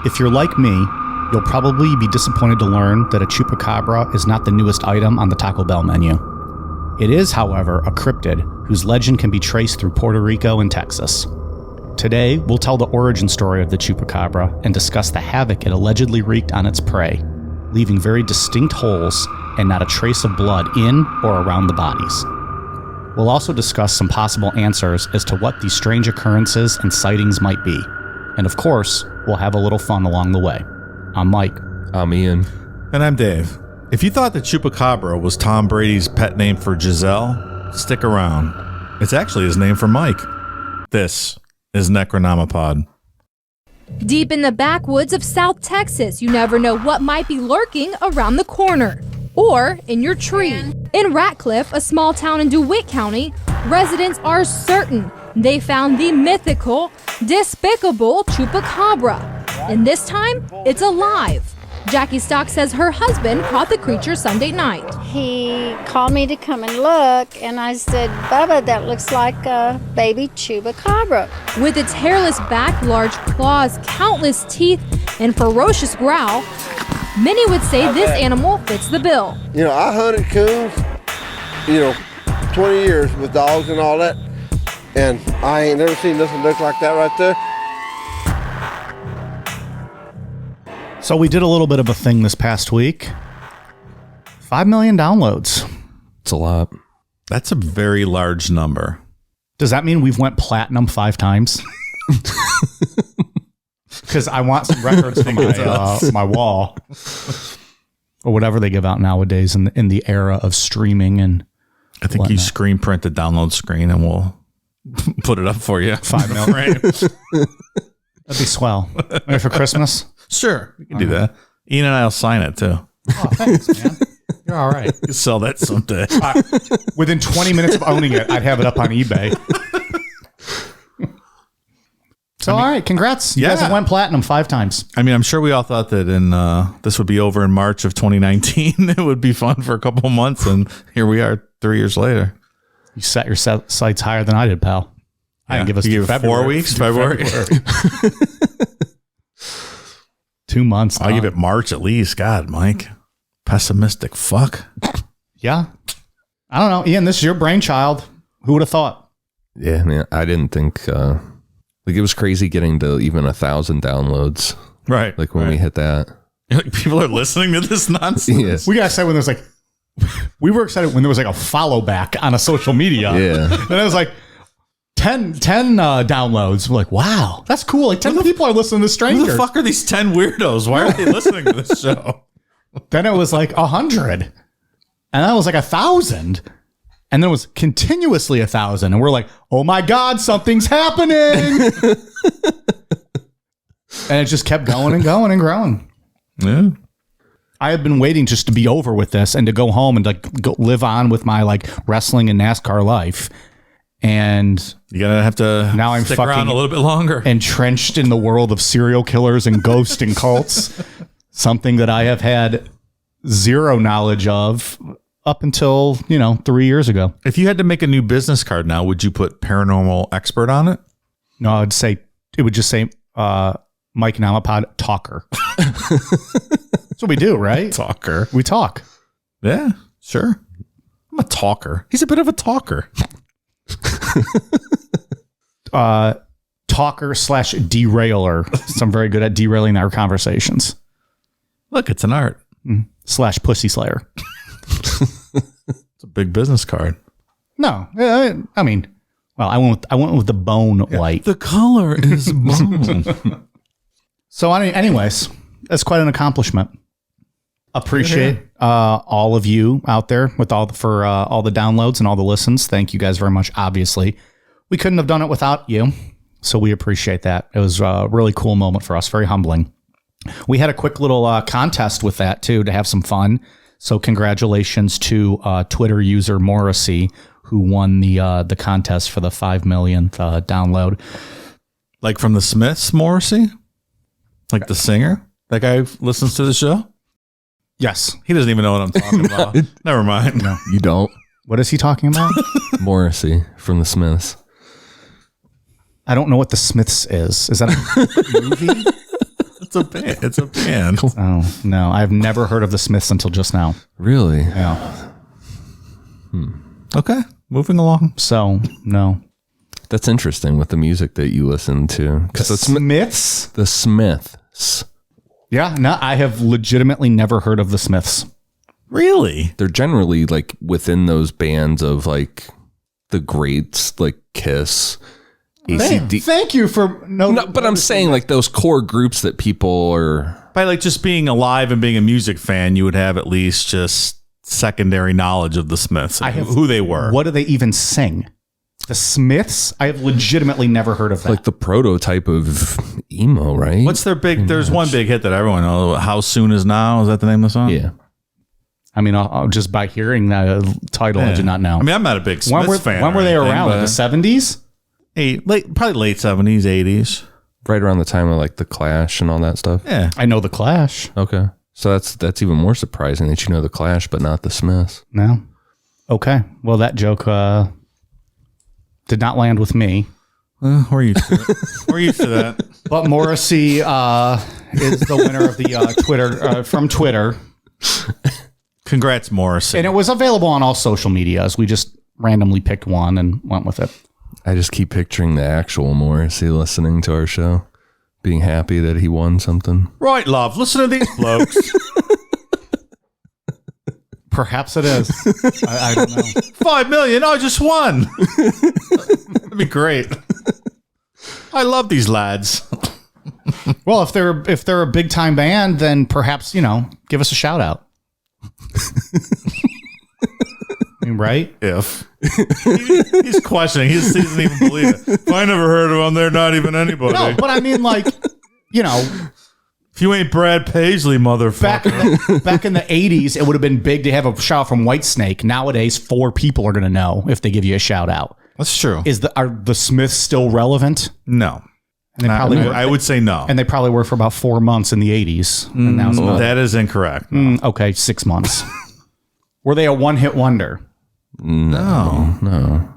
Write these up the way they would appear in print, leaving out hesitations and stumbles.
If you're like me, you'll probably be disappointed to learn that a Chupacabra is not the newest item on the Taco Bell menu. It is, however, a cryptid whose legend can be traced through Puerto Rico and Texas. Today, we'll tell the origin story of the Chupacabra and discuss the havoc it allegedly wreaked on its prey, leaving very distinct holes and not a trace of blood in or around the bodies. We'll also discuss some possible answers as to what these strange occurrences and sightings might be. And of course, we'll have a little fun along the way. I'm Mike. I'm Ian. And I'm Dave. If you thought the Chupacabra was Tom Brady's pet name for Giselle, stick around. It's actually his name for Mike. This is Necronomipod. Deep in the backwoods of South Texas, you never know what might be lurking around the corner. Or in your tree. In Ratcliffe, a small town in DeWitt County, residents are certain they found the mythical, despicable Chupacabra. And this time, it's alive. Jackie Stock says her husband caught the creature Sunday night. He called me to come and look, and I said, Bubba, that looks like a baby Chupacabra. With its hairless back, large claws, countless teeth, and ferocious growl, many would say this animal fits the bill. You know, I hunted coons, 20 years with dogs and all that, and I ain't never seen nothing look like that right there. So we did a little bit of a thing this past week. 5 million downloads. It's a lot. That's a very large number. Does that mean we've went platinum 5 times? Because I want some records for my wall. Or whatever they give out nowadays in the era of streaming and I think you screen print the download screen and we'll put it up for you. 5 million. That'd be swell. Maybe for Christmas? Sure, we can do that. Ian and I'll sign it too. Oh, thanks, man. You're all right. You sell that someday. Within 20 minutes of owning it, I'd have it up on eBay. So, all right, congrats. You guys have went platinum 5 times. I mean, I'm sure we all thought that this would be over in March of 2019. It would be fun for a couple of months, and here we are 3 years later. You set your sights higher than I did, pal. I didn't give us you gave 4 weeks, February. 2 months. I'll give it March at least. God, Mike. Pessimistic fuck. Yeah. I don't know. Ian, this is your brainchild. Who would have thought? Yeah, man, I didn't think it was crazy getting to even 1,000 downloads. Right. Like when we hit that. Like people are listening to this nonsense. Yeah. We gotta say when there's we were excited when there was a follow back on a social media. Yeah. And it was 10 downloads. We're like, wow, that's cool. 10 people are listening to strangers. Who the fuck are these 10 weirdos? Why are they listening to this show? Then it was 100. And then it was 1,000. And then it was continuously 1,000. And we're like, oh my God, something's happening. And it just kept going and going and growing. Yeah. I had been waiting just to be over with this and to go home and go live on with my wrestling and NASCAR life. And you're gonna have to now I'm stick around a little bit longer, entrenched in the world of serial killers and ghosts and cults, something that I have had zero knowledge of up until 3 years ago. If you had to make a new business card now, would you put paranormal expert on it? No, it would just say Mike Namapod talker. That's what we do, right? Talker. We talk. Yeah, sure. I'm a talker. He's a bit of a talker. Talker / derailer. So I'm very good at derailing our conversations. Look, it's an art. / pussy slayer. It's a big business card. No, I mean, well, I went with the bone white. The color is bone. So anyways, that's quite an accomplishment. Appreciate all of you out there with all the downloads and all the listens. Thank you guys very much. Obviously, we couldn't have done it without you, so we appreciate that. It was a really cool moment for us. Very humbling. We had a quick little contest with that too to have some fun. So congratulations to Twitter user Morrissey, who won the contest for the 5 millionth download. Like from the Smiths, Morrissey? Like the singer? That guy listens to the show? Yes. He doesn't even know what I'm talking about. Never mind. No, you don't. What is he talking about? Morrissey from the Smiths. I don't know what the Smiths is. Is that a movie? It's a band. It's a band. Oh, no. I've never heard of the Smiths until just now. Really? Yeah. Okay, moving along. So, no. That's interesting with the music that you listen to. The Smiths? The Smiths. Yeah, no, I have legitimately never heard of the Smiths. Really? They're generally like within those bands of like the greats, like Kiss, ACD. Thank you for No, but I'm saying like those core groups that people are. By like just being alive and being a music fan, you would have at least just secondary knowledge of the Smiths, who they were. What do they even sing? The Smiths? I have legitimately never heard of that. Like the prototype of emo, right? What's their big? There's one big hit that everyone knows. How Soon Is Now? Is that the name of the song? Yeah. I mean, I'll just by hearing that title, I did not know. I mean, I'm not a big Smiths fan. When were they around? In the 70s? Probably late 70s, 80s. Right around the time of like the Clash and all that stuff. Yeah. I know the Clash. Okay. So that's even more surprising that you know the Clash, but not the Smiths. No. Okay. Well, that joke did not land with me. We're used to it. We're used to that. But Morrissey is the winner of the Twitter from Twitter. Congrats, Morrissey. And it was available on all social medias. We just randomly picked one and went with it. I just keep picturing the actual Morrissey listening to our show, being happy that he won something. Right, love. Listen to these blokes. Perhaps it is. I don't know. 5 million. I just won. That'd be great. I love these lads. Well, if they're a big time band, then perhaps, give us a shout out. I mean, right? If he's questioning, he doesn't even believe it. If I never heard of them, they're not even anybody. No, but I mean, like, if you ain't Brad Paisley, motherfucker. back in the 80s, it would have been big to have a shout out from Whitesnake. Nowadays, 4 people are going to know if they give you a shout out. That's true. Are the Smiths still relevant? No. And they probably were, I would say no. and they probably were for about 4 months in the 80s. And now it's not. That is incorrect. No. Okay, 6 months. Were they a one-hit wonder? No.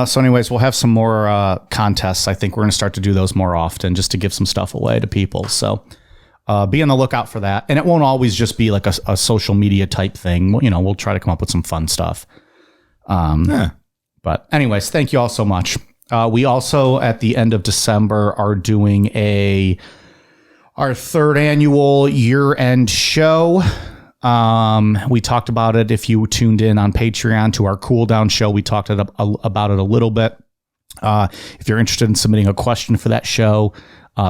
So anyways, we'll have some more contests. I think we're going to start to do those more often just to give some stuff away to people. So be on the lookout for that. And it won't always just be like a social media type thing. We'll try to come up with some fun stuff. But anyways, thank you all so much. We also, at the end of December, are doing our 3rd annual year-end show. We talked about it. If you tuned in on Patreon to our cool down show, we talked about it a little bit. If you're interested in submitting a question for that show,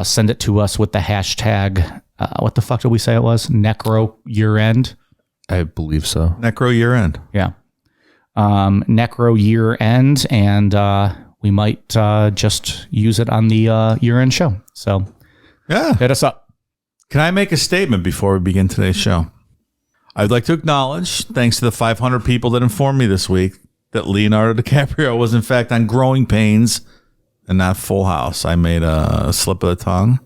send it to us with the hashtag. What the fuck did we say it was? Necro year end. I believe so. Necro year end. Yeah. Necro year end. And, we might, just use it on the, year end show. So Yeah. hit us up. Can I make a statement before we begin today's show? I'd like to acknowledge, thanks to the 500 people that informed me this week, that Leonardo DiCaprio was in fact on Growing Pains and not Full House. I made a slip of the tongue.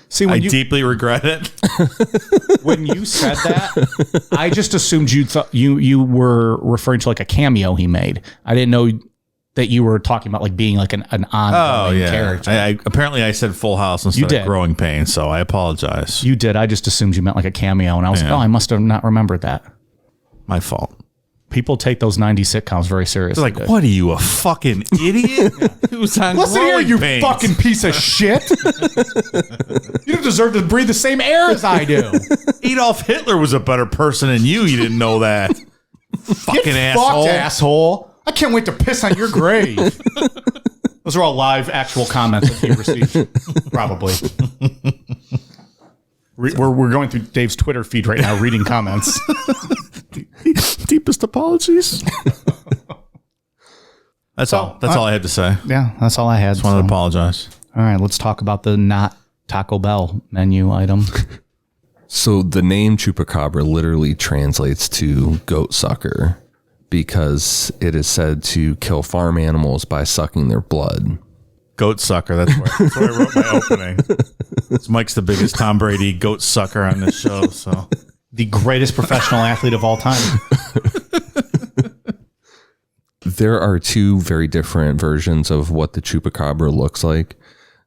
See, I deeply regret it. when you said that, I just assumed you were referring to like a cameo he made. I didn't know that you were talking about like being like an ongoing character. Apparently I said Full House instead of Growing Pains, so I apologize. You did. I just assumed you meant like a cameo, and I was like, I must have not remembered that. My fault. People take those 90s sitcoms very seriously. They're like, what are you, a fucking idiot? Who's on Listen here, Growing you Pains? fucking piece of shit. You don't deserve to breathe the same air as I do. Adolf Hitler was a better person than you. You didn't know that. Fucking Get asshole. fucked, asshole. I can't wait to piss on your grave. Those are all live, actual comments that you received. Probably. We're going through Dave's Twitter feed right now, reading comments. Deepest apologies. That's all I had to say. Yeah, that's all I had. Just wanted to apologize. All right, let's talk about the not Taco Bell menu item. So the name Chupacabra literally translates to goat sucker because it is said to kill farm animals by sucking their blood. Goat sucker. That's where I wrote my opening. So Mike's the biggest Tom Brady goat sucker on this show. So The greatest professional athlete of all time. There are 2 very different versions of what the Chupacabra looks like.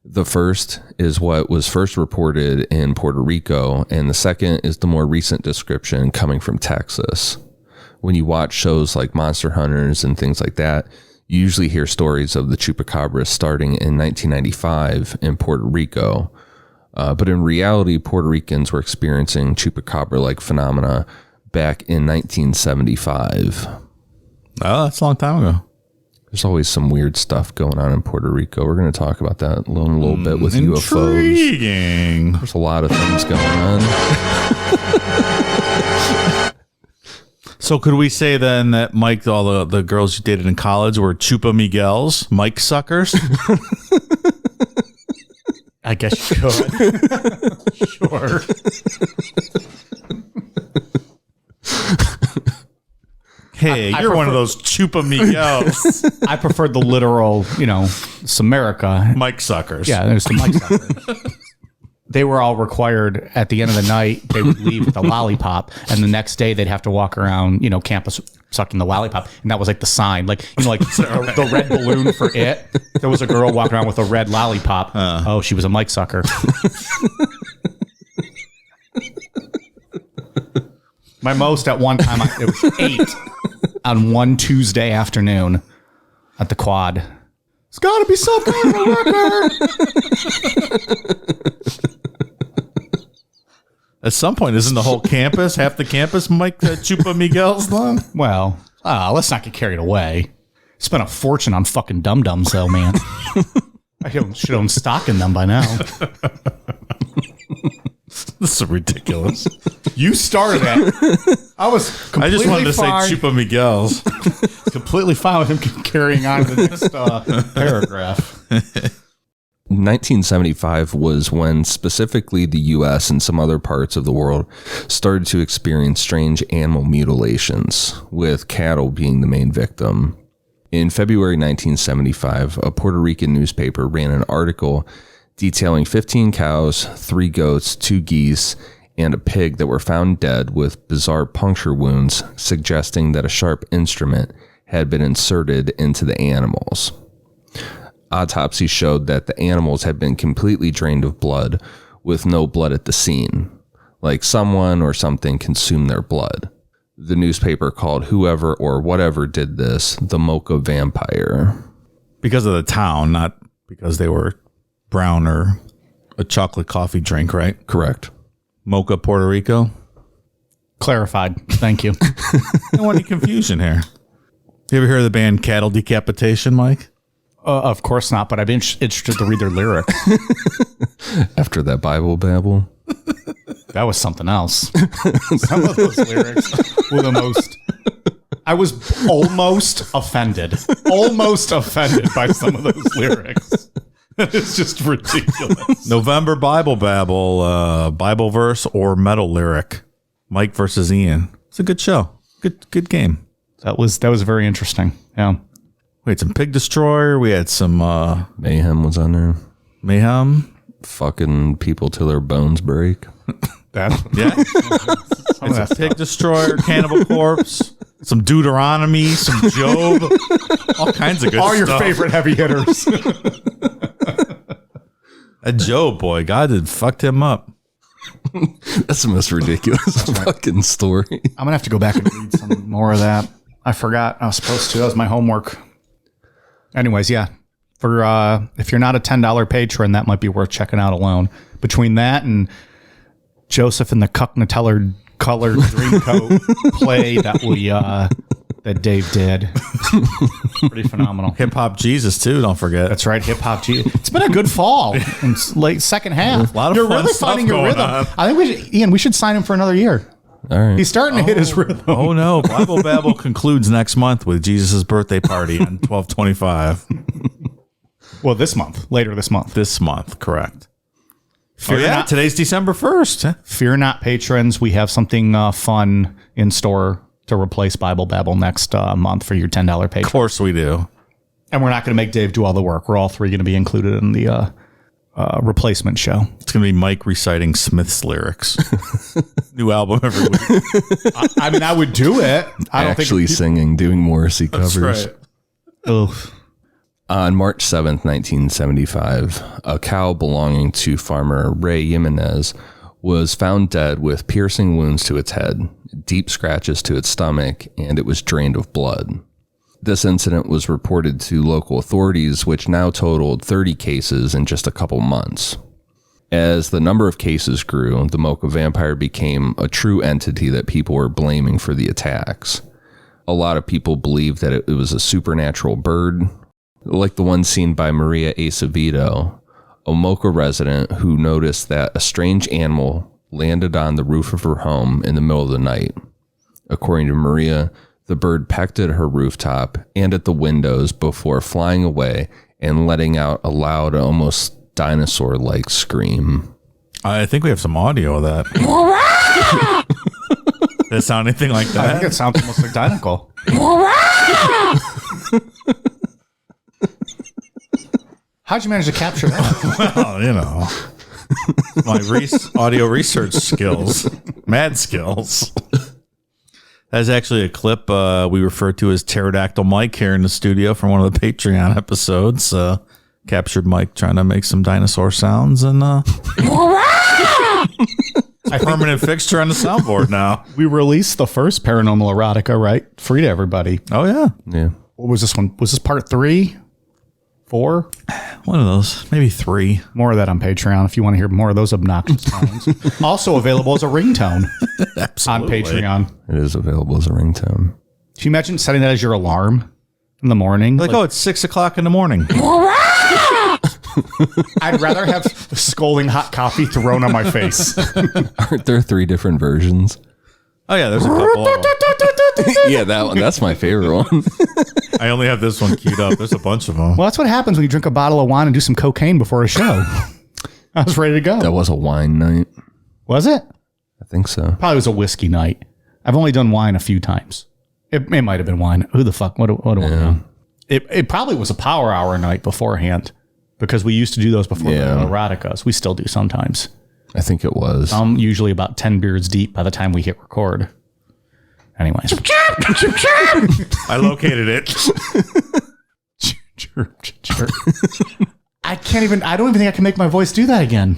The first is what was first reported in Puerto Rico, and the second is the more recent description coming from Texas. When you watch shows like Monster Hunters and things like that, you usually hear stories of the Chupacabra starting in 1995 in Puerto Rico. But in reality, Puerto Ricans were experiencing Chupacabra-like phenomena back in 1975. Oh, that's a long time ago. There's always some weird stuff going on in Puerto Rico. We're going to talk about that in a little bit with UFOs. Intriguing. There's a lot of things going on. So could we say then that, Mike, all the girls you dated in college were Chupa Miguels, Mike suckers? I guess you could. Sure. Hey, you're one of those Chupa Miguels. I prefer the literal, Samerica. Mike suckers. Yeah, there's the Mike suckers. They were all required at the end of the night. They would leave with a lollipop, and the next day they'd have to walk around, campus sucking the lollipop, and that was like the sign, like the red balloon for it. There was a girl walking around with a red lollipop. Oh, she was a Mike sucker. My most at one time, it was 8 on one Tuesday afternoon at the Quad. It's got to be some kind of record. At some point, isn't the whole campus, half the campus, Mike Chupa Miguel's long? Well, let's not get carried away. Spent a fortune on fucking dum-dums, though, man. I should own stock in them by now. This is ridiculous. You started it. I just wanted to say Chupa Miguel's. Completely fine with him carrying on to the next paragraph. 1975 was when specifically the U.S. and some other parts of the world started to experience strange animal mutilations, with cattle being the main victim. In February 1975, a Puerto Rican newspaper ran an article detailing 15 cows, 3 goats, 2 geese, and a pig that were found dead with bizarre puncture wounds, suggesting that a sharp instrument had been inserted into the animals. Autopsy showed that the animals had been completely drained of blood, with no blood at the scene, like someone or something consumed their blood. The newspaper called whoever or whatever did this the Moca Vampire. Because of the town, not because they were brown or a chocolate coffee drink, right? Correct. Moca, Puerto Rico. Clarified. Thank you. Don't want any confusion here. You ever hear of the band Cattle Decapitation, Mike? Of course not, but I've been interested to read their lyrics. After that Bible babble. That was something else. Some of those lyrics were the most... I was almost offended. Almost offended by some of those lyrics. It's just ridiculous. November Bible Babble, Bible verse or metal lyric. Mike versus Ian. It's a good show. Good game. That was very interesting. Yeah. We had some Pig Destroyer. We had some Mayhem was on there. Mayhem. Fucking people till their bones break. Yeah. It's a Pig Destroyer, Cannibal Corpse, some Deuteronomy, some Job, all kinds of good stuff. All your favorite heavy hitters. That Job boy, God had fucked him up. That's the most ridiculous fucking story. I'm gonna have to go back and read some more of that. I forgot I was supposed to. That was my homework. Anyways, yeah. For if you're not a $10 patron, that might be worth checking out alone. Between that and Joseph and the Cucknateller colored dream coat play that Dave did. Pretty phenomenal. Hip Hop Jesus too, don't forget. That's right, Hip Hop Jesus. It's been a good fall. It's late second half. A lot of You're fun really stuff finding your going rhythm. on. I think we should sign him for another year. All right. He's starting to hit his rhythm. Oh no, Bible Babble concludes next month with Jesus' birthday party on 12/25. Well, later this month. This month, correct. Fear not, today's December 1st. Fear not, patrons. We have something fun in store to replace Bible Babble next month for your $10 patron. Of course we do. And we're not going to make Dave do all the work. We're all three going to be included in the replacement show. It's going to be Mike reciting Smith's lyrics. New album every week. I mean, I would do it. I don't Actually think singing, doing Morrissey covers. That's right. Oof. On March 7th, 1975, a cow belonging to farmer Ray Jimenez was found dead with piercing wounds to its head, deep scratches to its stomach, and it was drained of blood. This incident was reported to local authorities, which now totaled 30 cases in just a couple months. As the number of cases grew, the Moca Vampire became a true entity that people were blaming for the attacks. A lot of people believed that it was a supernatural bird, like the one seen by Maria Acevedo, a Moca resident who noticed that a strange animal landed on the roof of her home in the middle of the night. According to Maria, the bird pecked at her rooftop and at the windows before flying away and letting out a loud, almost dinosaur-like scream. I think we have some audio of that. Does it sound anything like that? I think it sounds almost identical. How'd you manage to capture that? Well, you know, my audio research skills, mad skills. That's actually a clip we refer to as Pterodactyl Mike here in the studio from one of the Patreon episodes. Captured Mike trying to make some dinosaur sounds, and a permanent fixture on the soundboard now. We released the first Paranormal Erotica, right? Free to everybody. Oh, yeah. Yeah. What was this one? Was this part 3? 4? One of those, maybe 3. More of that on Patreon if you want to hear more of those obnoxious sounds. Also available as a ringtone on Patreon. It is available as a ringtone. Can you imagine setting that as your alarm in the morning? Like, oh, it's 6 o'clock in the morning. I'd rather have scalding hot coffee thrown on my face. Aren't there 3 different versions? Oh, yeah, there's a couple of them. Yeah, that one. That's my favorite one. I only have this one queued up. There's a bunch of them. Well, that's what happens when you drink a bottle of wine and do some cocaine before a show. I was ready to go. That was a wine night. Was it? I think so. Probably was a whiskey night. I've only done wine a few times. It might have been wine. Who the fuck? What do I know? It probably was a power hour night beforehand because we used to do those before the eroticas. We still do sometimes. I think it was. I'm usually about 10 beers deep by the time we hit record. Anyways. I located it. I don't even think I can make my voice do that again.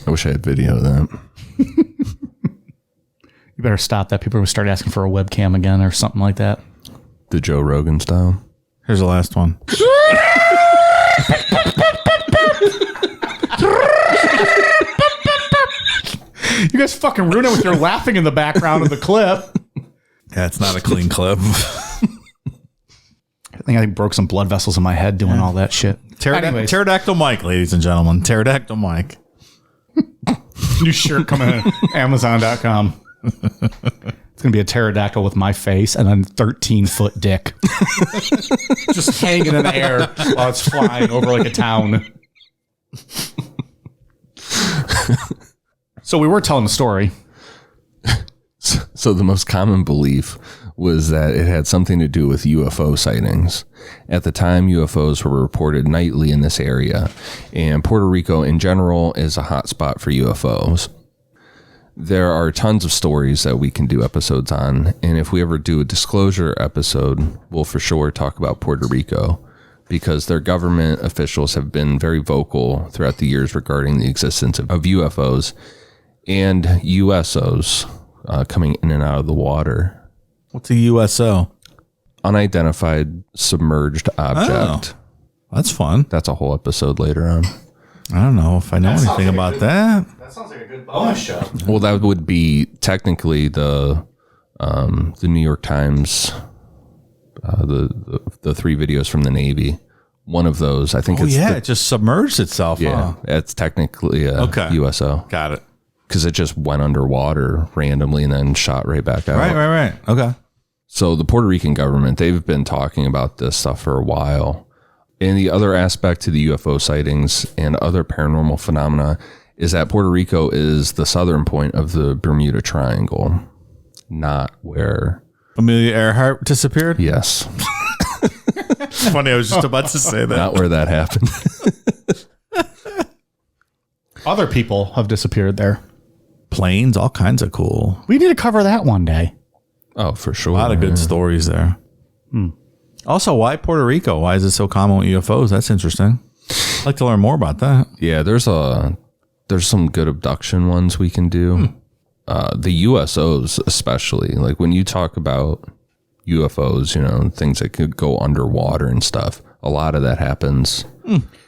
I wish I had video of that. You better stop that. People will start asking for a webcam again or something like that. The Joe Rogan style. Here's the last one. You guys fucking ruin it with your laughing in the background of the clip. Yeah, it's not a clean clip. I think I broke some blood vessels in my head doing all that shit. Pterodactyl Mike, ladies and gentlemen. Pterodactyl Mike. New shirt coming in Amazon.com. It's going to be a pterodactyl with my face and then 13-foot dick. Just hanging in the air while it's flying over like a town. So we were telling the story. So the most common belief was that it had something to do with UFO sightings. At the time, UFOs were reported nightly in this area, and Puerto Rico in general is a hotspot for UFOs. There are tons of stories that we can do episodes on, and if we ever do a disclosure episode, we'll for sure talk about Puerto Rico, because their government officials have been very vocal throughout the years regarding the existence of UFOs and USOs coming in and out of the water. What's a USO? Unidentified submerged object. Oh, that's fun. That's a whole episode later on. I don't know if I know anything about that. That sounds like a good bonus show. Well, that would be technically the New York Times, the 3 videos from the Navy. One of those, I think. It just submerged itself. Yeah, it's technically a USO. Got it. Because it just went underwater randomly and then shot right back out. Right. Okay. So the Puerto Rican government, they've been talking about this stuff for a while. And the other aspect to the UFO sightings and other paranormal phenomena is that Puerto Rico is the southern point of the Bermuda Triangle, not where Amelia Earhart disappeared? Yes. It's funny, I was just about to say that. Not where that happened. Other people have disappeared there. Planes, all kinds of cool. We need to cover that one day. Oh, for sure. A lot of good stories there. Also, why Puerto Rico? Why is it so common with UFOs? That's interesting. I'd like to learn more about that. Yeah, there's some good abduction ones we can do. The USOs especially. Like when you talk about UFOs, you know, things that could go underwater and stuff. A lot of that happens.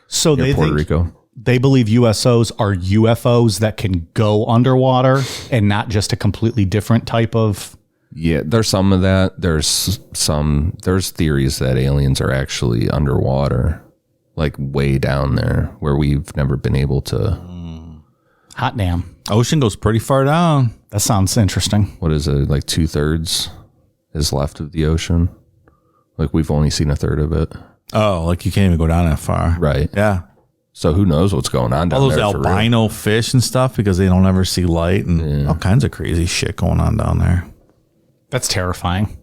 So near Puerto Rico. They believe USOs are UFOs that can go underwater and not just a completely different type of. Yeah, there's some of that. There's theories that aliens are actually underwater, like way down there where we've never been able to. Hot damn. Ocean goes pretty far down. That sounds interesting. What is it? Like 2/3 is left of the ocean. Like we've only seen a third of it. Oh, like you can't even go down that far. Right. Yeah. So who knows what's going on down All those there? For real. albino fish and stuff because they don't ever see light and all kinds of crazy shit going on down there. That's terrifying.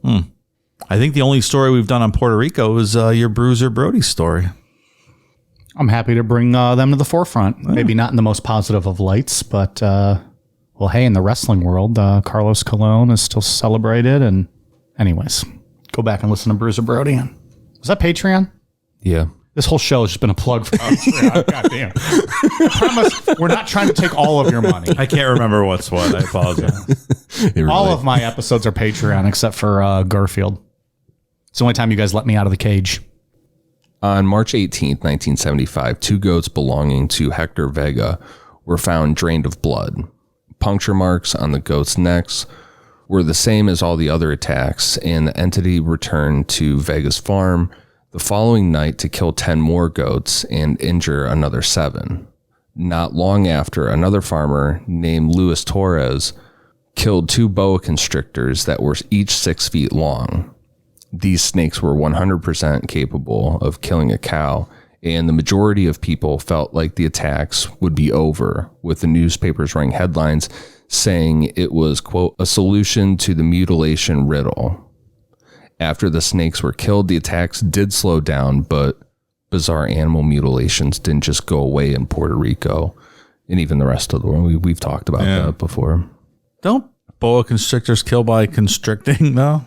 I think the only story we've done on Puerto Rico is your Bruiser Brody story. I'm happy to bring them to the forefront. Maybe not in the most positive of lights, but well, hey, in the wrestling world, Carlos Colon is still celebrated. And anyways, go back and listen to Bruiser Brody. Was that Patreon? Yeah. This whole show has just been a plug for Patreon. God damn. I promise we're not trying to take all of your money. I can't remember what's what. I apologize. All of my episodes are Patreon except for Garfield. It's the only time you guys let me out of the cage. On March 18th, 1975, 2 goats belonging to Hector Vega were found drained of blood. Puncture marks on the goats' necks were the same as all the other attacks, and the entity returned to Vega's farm the following night to kill 10 more goats and injure another 7. Not long after, another farmer named Luis Torres killed 2 boa constrictors that were each 6 feet long. These snakes were 100% capable of killing a cow, and the majority of people felt like the attacks would be over, with the newspapers running headlines saying it was, quote, a solution to the mutilation riddle. After the snakes were killed, the attacks did slow down, but bizarre animal mutilations didn't just go away in Puerto Rico and even the rest of the world. We've talked about that before. Don't boa constrictors kill by constricting, though?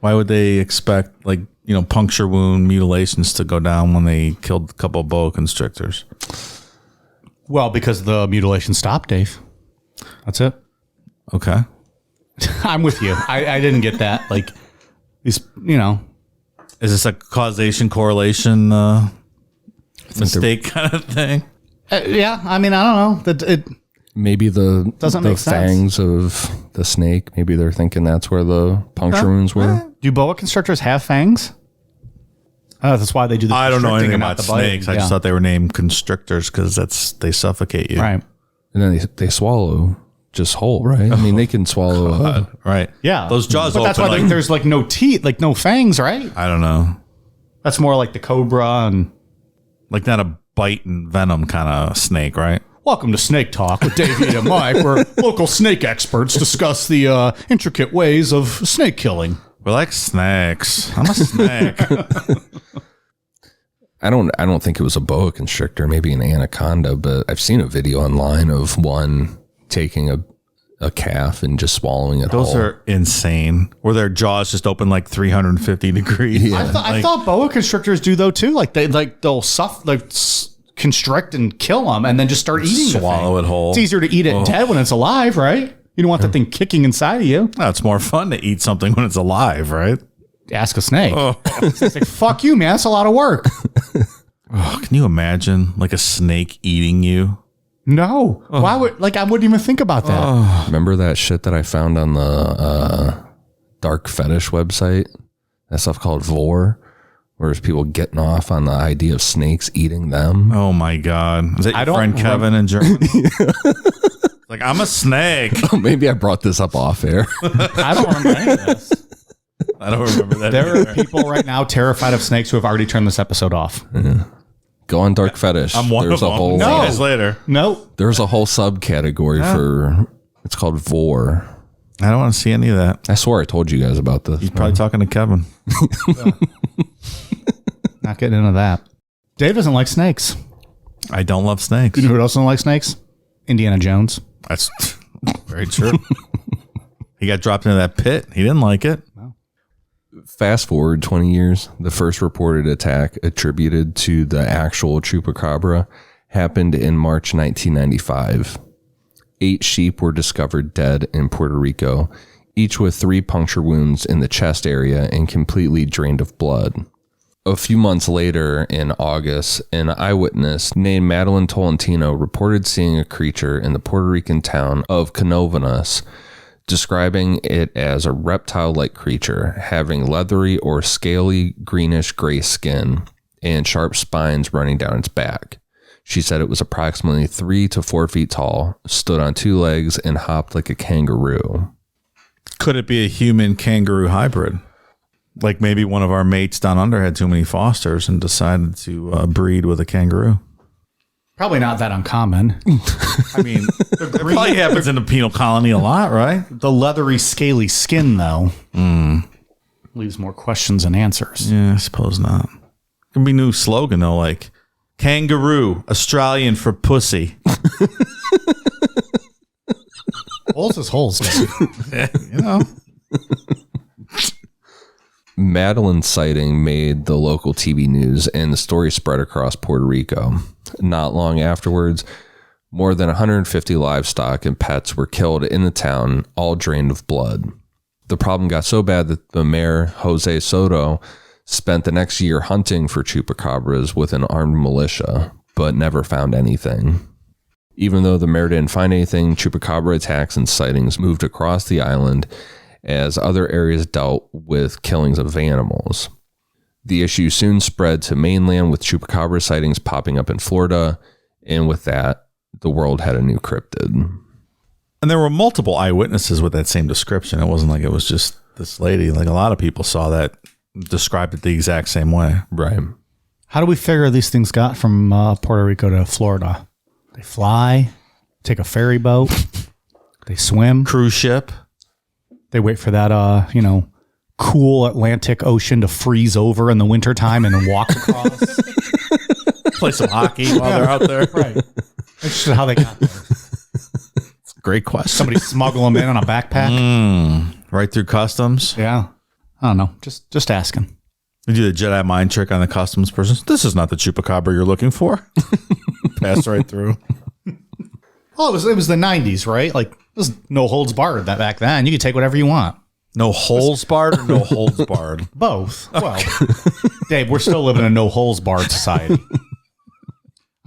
Why would they expect, like, you know, puncture wound mutilations to go down when they killed a couple of boa constrictors? Well, because the mutilation stopped, Dave. That's it. Okay. I'm with you. I didn't get that. Like, these, you know. Is this a causation correlation mistake kind of thing? Yeah, I mean, I don't know. It maybe the doesn't make fangs of the snake. Maybe they're thinking that's where the puncture wounds were. Do boa constrictors have fangs? That's why they do the I don't know anything constricting and about not the biting. snakes. I just thought they were named constrictors because they suffocate you. Right. And then they swallow just whole, right? I mean, they can swallow. Right. Yeah. Those jaws But open. that's why like, there's like no teeth, like no fangs, right? I don't know. That's more like the cobra and... Like not a bite and venom kind of snake, right? Welcome to Snake Talk with Davey and Mike, where local snake experts discuss the intricate ways of snake killing. We like snakes. I'm a snake. I don't think it was a boa constrictor, maybe an anaconda, but I've seen a video online of one taking a calf and just swallowing it Those whole. are insane. Where their jaws just open like 350 degrees. Yeah. I thought boa constrictors do though too. Like they'll constrict and kill them, and then just start eating. Swallow it whole. It's easier to eat it dead when it's alive, right? You don't want that thing kicking inside of you. No, it's more fun to eat something when it's alive, right? Ask a snake. It's like, fuck you, man. That's a lot of work. Can you imagine like a snake eating you? No. Why would I wouldn't even think about that. Remember that shit that I found on the dark fetish website? That stuff called Vor, where there's people getting off on the idea of snakes eating them. Oh my God. Is that your don't friend Kevin in Germany? Like, I'm a snake. Maybe I brought this up off air. I don't remember any of this. I don't remember that. There are people right now terrified of snakes who have already turned this episode off. Go on dark fetish. I'm one There's of a them. whole See you guys later. Nope. There's a whole subcategory for it's called Vor. I don't want to see any of that. I swore I told you guys about this. He's probably talking to Kevin. Not getting into that. Dave doesn't like snakes. I don't love snakes. You know who else doesn't like snakes? Indiana Jones. That's very true. He got dropped into that pit. He didn't like it. Fast forward 20 years, the first reported attack attributed to the actual Chupacabra happened in March 1995. 8 sheep were discovered dead in Puerto Rico, each with 3 puncture wounds in the chest area and completely drained of blood. A few months later, in August, an eyewitness named Madeline Tolentino reported seeing a creature in the Puerto Rican town of Canovanas, describing it as a reptile-like creature having leathery or scaly greenish-gray skin and sharp spines running down its back. She said it was approximately 3 to 4 feet tall, stood on 2 legs, and hopped like a kangaroo. Could it be a human-kangaroo hybrid? Like maybe one of our mates down under had too many fosters and decided to breed with a kangaroo. Probably not that uncommon. I mean, it probably happens in the penal colony a lot, right? The leathery, scaly skin, though, leaves more questions than answers. Yeah, I suppose not. It can be a new slogan, though, like, kangaroo, Australian for pussy. Holes is holes, baby. You know? Madeline's sighting made the local TV news, and the story spread across Puerto Rico. Not long afterwards, more than 150 livestock and pets were killed in the town, all drained of blood. The problem got so bad that the mayor, Jose Soto, spent the next year hunting for chupacabras with an armed militia, but never found anything. Even though the mayor didn't find anything, chupacabra attacks and sightings moved across the island as other areas dealt with killings of animals. The issue soon spread to mainland, with chupacabra sightings popping up in Florida, and with that, the world had a new cryptid. And there were multiple eyewitnesses with that same description. It wasn't like it was just this lady. Like a lot of people saw that, described it the exact same way. Right. How do we figure these things got from Puerto Rico to Florida? They fly, take a ferry boat, they swim, Cruise ship. they wait for that, cool Atlantic Ocean to freeze over in the wintertime and then walk across. Play some hockey while they're out there. Right. That's just how they got there. Great question. Somebody smuggle them in on a backpack. Right through customs. Yeah. I don't know. Just asking. You do the Jedi mind trick on the customs person. This is not the chupacabra you're looking for. Pass right through. Well, it was the 90s, right? Like, there was no holds barred that back then. You could take whatever you want. No holes barred or no holds barred? Both. Well, Dave, we're still living in a no holes barred society.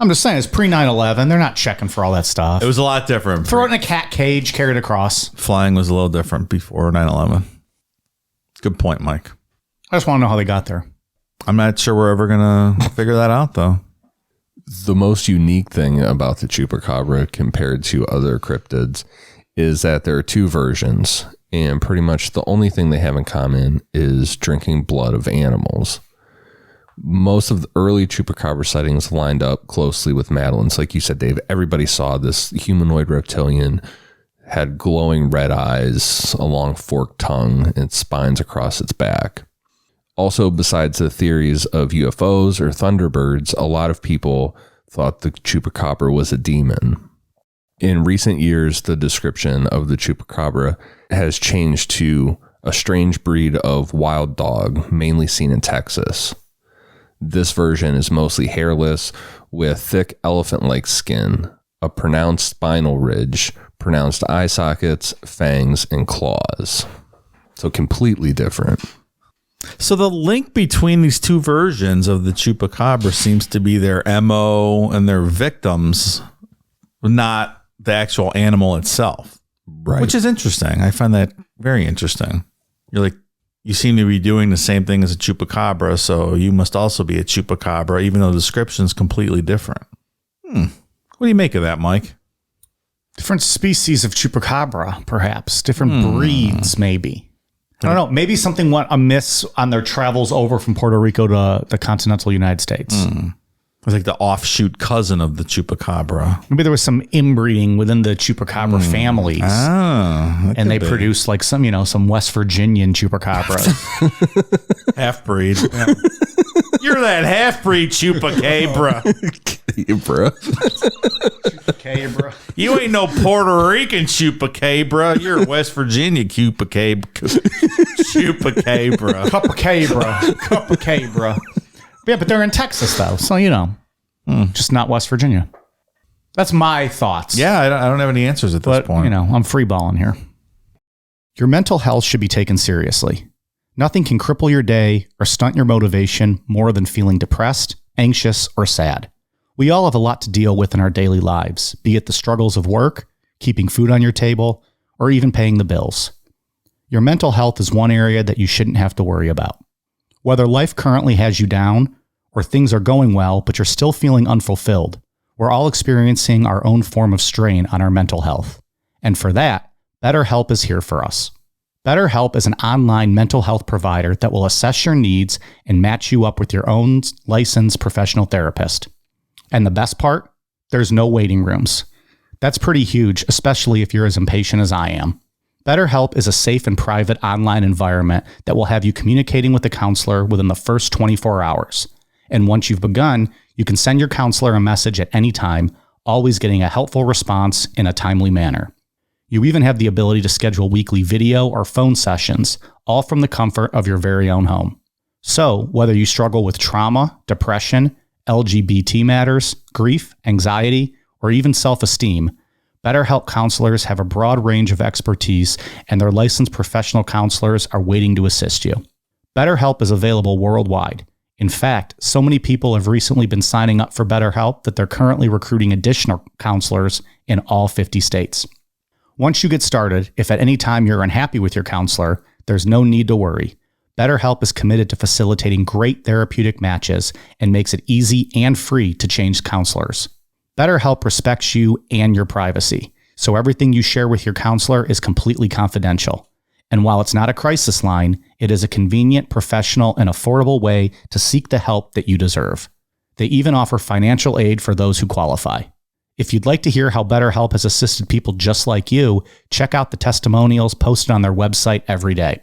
I'm just saying, it's pre 9/11. They're not checking for all that stuff. It was a lot different. Throw it in a cat cage, carry it across. Flying was a little different before 9/11. Good point, Mike. I just want to know how they got there. I'm not sure we're ever going to figure that out, though. The most unique thing about the chupacabra compared to other cryptids is that there are 2 versions, and pretty much the only thing they have in common is drinking blood of animals. Most of the early chupacabra sightings lined up closely with Madeline's. Like you said, Dave, everybody saw this humanoid reptilian, had glowing red eyes, a long forked tongue, and spines across its back. Also, besides the theories of UFOs or Thunderbirds, a lot of people thought the chupacabra was a demon. In recent years, the description of the chupacabra has changed to a strange breed of wild dog, mainly seen in Texas. This version is mostly hairless, with thick elephant-like skin, a pronounced spinal ridge, pronounced eye sockets, fangs, and claws. So completely different. So the link between these 2 versions of the chupacabra seems to be their MO and their victims, not the actual animal itself. Right. Which is interesting. I find that very interesting. You're like, you seem to be doing the same thing as a chupacabra, so you must also be a chupacabra, even though the description is completely different. What do you make of that, Mike? Different species of chupacabra, perhaps. Different breeds, maybe. I don't know. Maybe something went amiss on their travels over from Puerto Rico to the continental United States. It's like the offshoot cousin of the chupacabra. Maybe there was some inbreeding within the chupacabra families. And they produced like some West Virginian chupacabras. Half-breed. Yeah. You're that half-breed chupacabra. Chupacabra. Chupacabra. You ain't no Puerto Rican Chupacabra. You're a West Virginia Chupacabra. Chupacabra. Yeah, but they're in Texas, though. So, just not West Virginia. That's my thoughts. Yeah, I don't have any answers at this point. I'm freeballing here. Your mental health should be taken seriously. Nothing can cripple your day or stunt your motivation more than feeling depressed, anxious, or sad. We all have a lot to deal with in our daily lives, be it the struggles of work, keeping food on your table, or even paying the bills. Your mental health is one area that you shouldn't have to worry about. Whether life currently has you down, or things are going well but you're still feeling unfulfilled, we're all experiencing our own form of strain on our mental health. And for that, BetterHelp is here for us. BetterHelp is an online mental health provider that will assess your needs and match you up with your own licensed professional therapist. And the best part? There's no waiting rooms. That's pretty huge, especially if you're as impatient as I am. BetterHelp is a safe and private online environment that will have you communicating with a counselor within the first 24 hours. And once you've begun, you can send your counselor a message at any time, always getting a helpful response in a timely manner. You even have the ability to schedule weekly video or phone sessions, all from the comfort of your very own home. So, whether you struggle with trauma, depression, LGBT matters, grief, anxiety, or even self-esteem, BetterHelp counselors have a broad range of expertise, and their licensed professional counselors are waiting to assist you. BetterHelp is available worldwide. In fact, so many people have recently been signing up for BetterHelp that they're currently recruiting additional counselors in all 50 states. Once you get started, if at any time you're unhappy with your counselor, there's no need to worry. BetterHelp is committed to facilitating great therapeutic matches and makes it easy and free to change counselors. BetterHelp respects you and your privacy, so everything you share with your counselor is completely confidential. And while it's not a crisis line, it is a convenient, professional, and affordable way to seek the help that you deserve. They even offer financial aid for those who qualify. If you'd like to hear how BetterHelp has assisted people just like you, check out the testimonials posted on their website every day.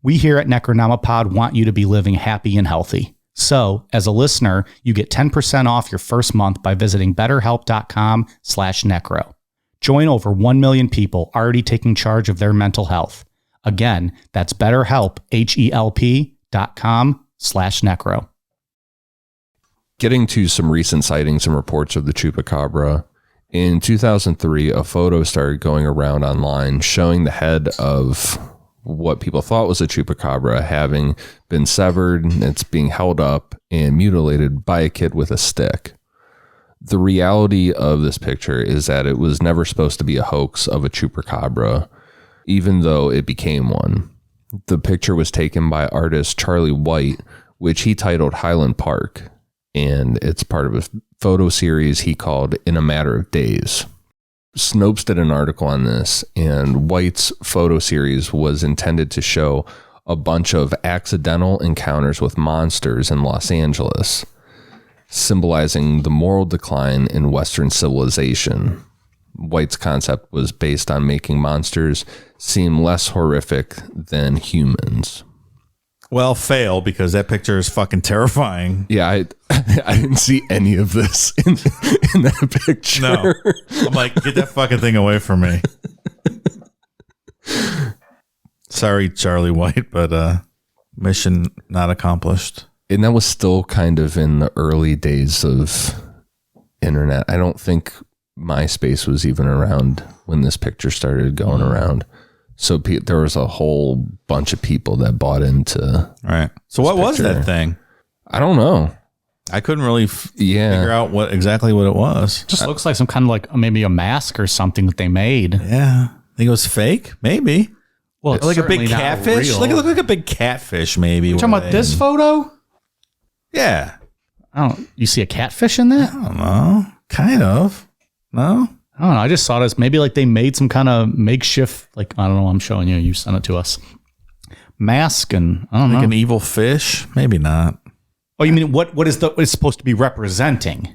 We here at Necronomipod want you to be living happy and healthy. So, as a listener, you get 10% off your first month by visiting betterhelp.com/necro. Join over 1 million people already taking charge of their mental health. Again, that's BetterHelp, HELP.com/necro. Getting to some recent sightings and reports of the Chupacabra. In 2003, a photo started going around online showing the head of what people thought was a Chupacabra having been severed. It's being held up and mutilated by a kid with a stick. The reality of this picture is that it was never supposed to be a hoax of a Chupacabra, even though it became one. The picture was taken by artist Charlie White, which he titled Highland Park, and it's part of a photo series he called In a Matter of Days. Snopes did an article on this, and White's photo series was intended to show a bunch of accidental encounters with monsters in Los Angeles, symbolizing the moral decline in Western civilization. White's concept was based on making monsters seem less horrific than humans. Well, fail, because that picture is fucking terrifying. Yeah, I didn't see any of this in that picture. No. I'm like, get that fucking thing away from me. Sorry, Charlie White, but mission not accomplished. And that was still kind of in the early days of internet. I don't think MySpace was even around when this picture started going around. So there was a whole bunch of people that bought into. Right. So what was that thing? I don't know. I couldn't really figure out exactly what it was. Just looks like some kind of like maybe a mask or something that they made. Yeah. Think it was fake? Maybe. Well, it's like a big certainly not catfish. real. Like it looked like a big catfish. Maybe. You're talking about this photo? Yeah. You see a catfish in that? I don't know. Kind of. No. I don't know. I just saw it as maybe like they made some kind of makeshift, like, I don't know. I'm showing you. You sent it to us. Mask and I don't know. Like an evil fish? Maybe not. Oh, you mean what is it's supposed to be representing?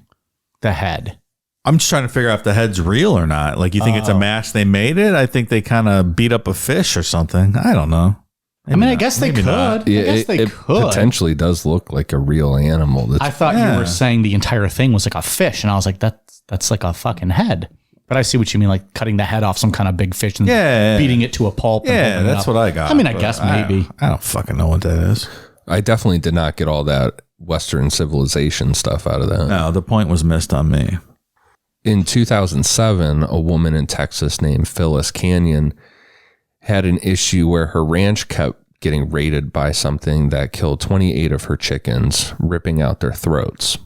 The head. I'm just trying to figure out if the head's real or not. Like, you think it's a mask they made it? I think they kind of beat up a fish or something. I don't know. I mean, I guess they Maybe could. not. Yeah, I guess they it could. potentially does look like a real animal. I thought you were saying the entire thing was like a fish, and I was like, that's like a fucking head. But I see what you mean, like cutting the head off some kind of big fish and beating it to a pulp. Yeah, that's what I got. I mean, I guess maybe. I don't fucking know what that is. I definitely did not get all that Western civilization stuff out of that. No, the point was missed on me. In 2007, a woman in Texas named Phyllis Canyon had an issue where her ranch kept getting raided by something that killed 28 of her chickens, ripping out their throats.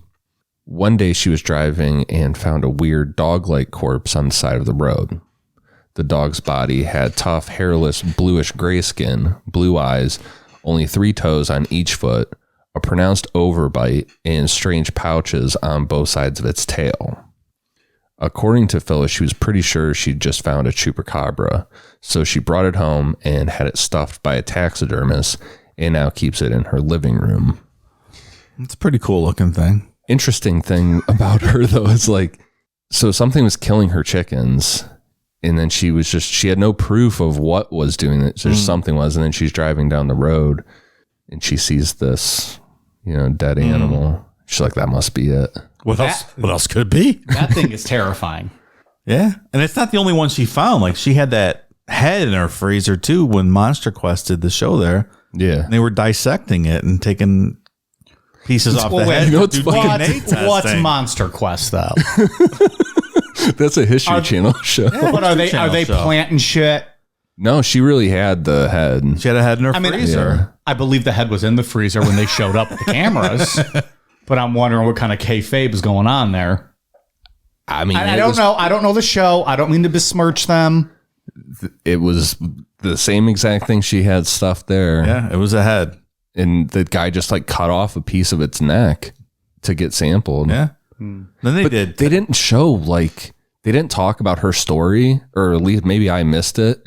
One day she was driving and found a weird dog-like corpse on the side of the road. The dog's body had tough, hairless, bluish gray skin, blue eyes, only 3 toes on each foot, a pronounced overbite, and strange pouches on both sides of its tail. According to Phyllis, she was pretty sure she'd just found a chupacabra, so she brought it home and had it stuffed by a taxidermist and now keeps it in her living room. It's a pretty cool looking thing. Interesting thing about her, though, is like, so something was killing her chickens, and then she had no proof of what was doing it. So something was, and then she's driving down the road and she sees this, dead animal. She's like, that must be it. What else could it be? That thing is terrifying. Yeah. And it's not the only one she found. Like, she had that head in her freezer too when Monster Quest did the show there. Yeah. And they were dissecting it and taking pieces off the head. What's Monster Quest though? That's a History Channel show. Yeah, What are they planting shit? No, she really had the head. She had a head in her freezer. Yeah. I believe the head was in the freezer when they showed up with the cameras. But I'm wondering what kind of kayfabe is going on there. I mean, I don't know. I don't know the show. I don't mean to besmirch them. It was the same exact thing. She had stuff there. Yeah, it was a head. And the guy just like cut off a piece of its neck to get sampled. Yeah. Then they did. They didn't show, like, they didn't talk about her story, or at least maybe I missed it.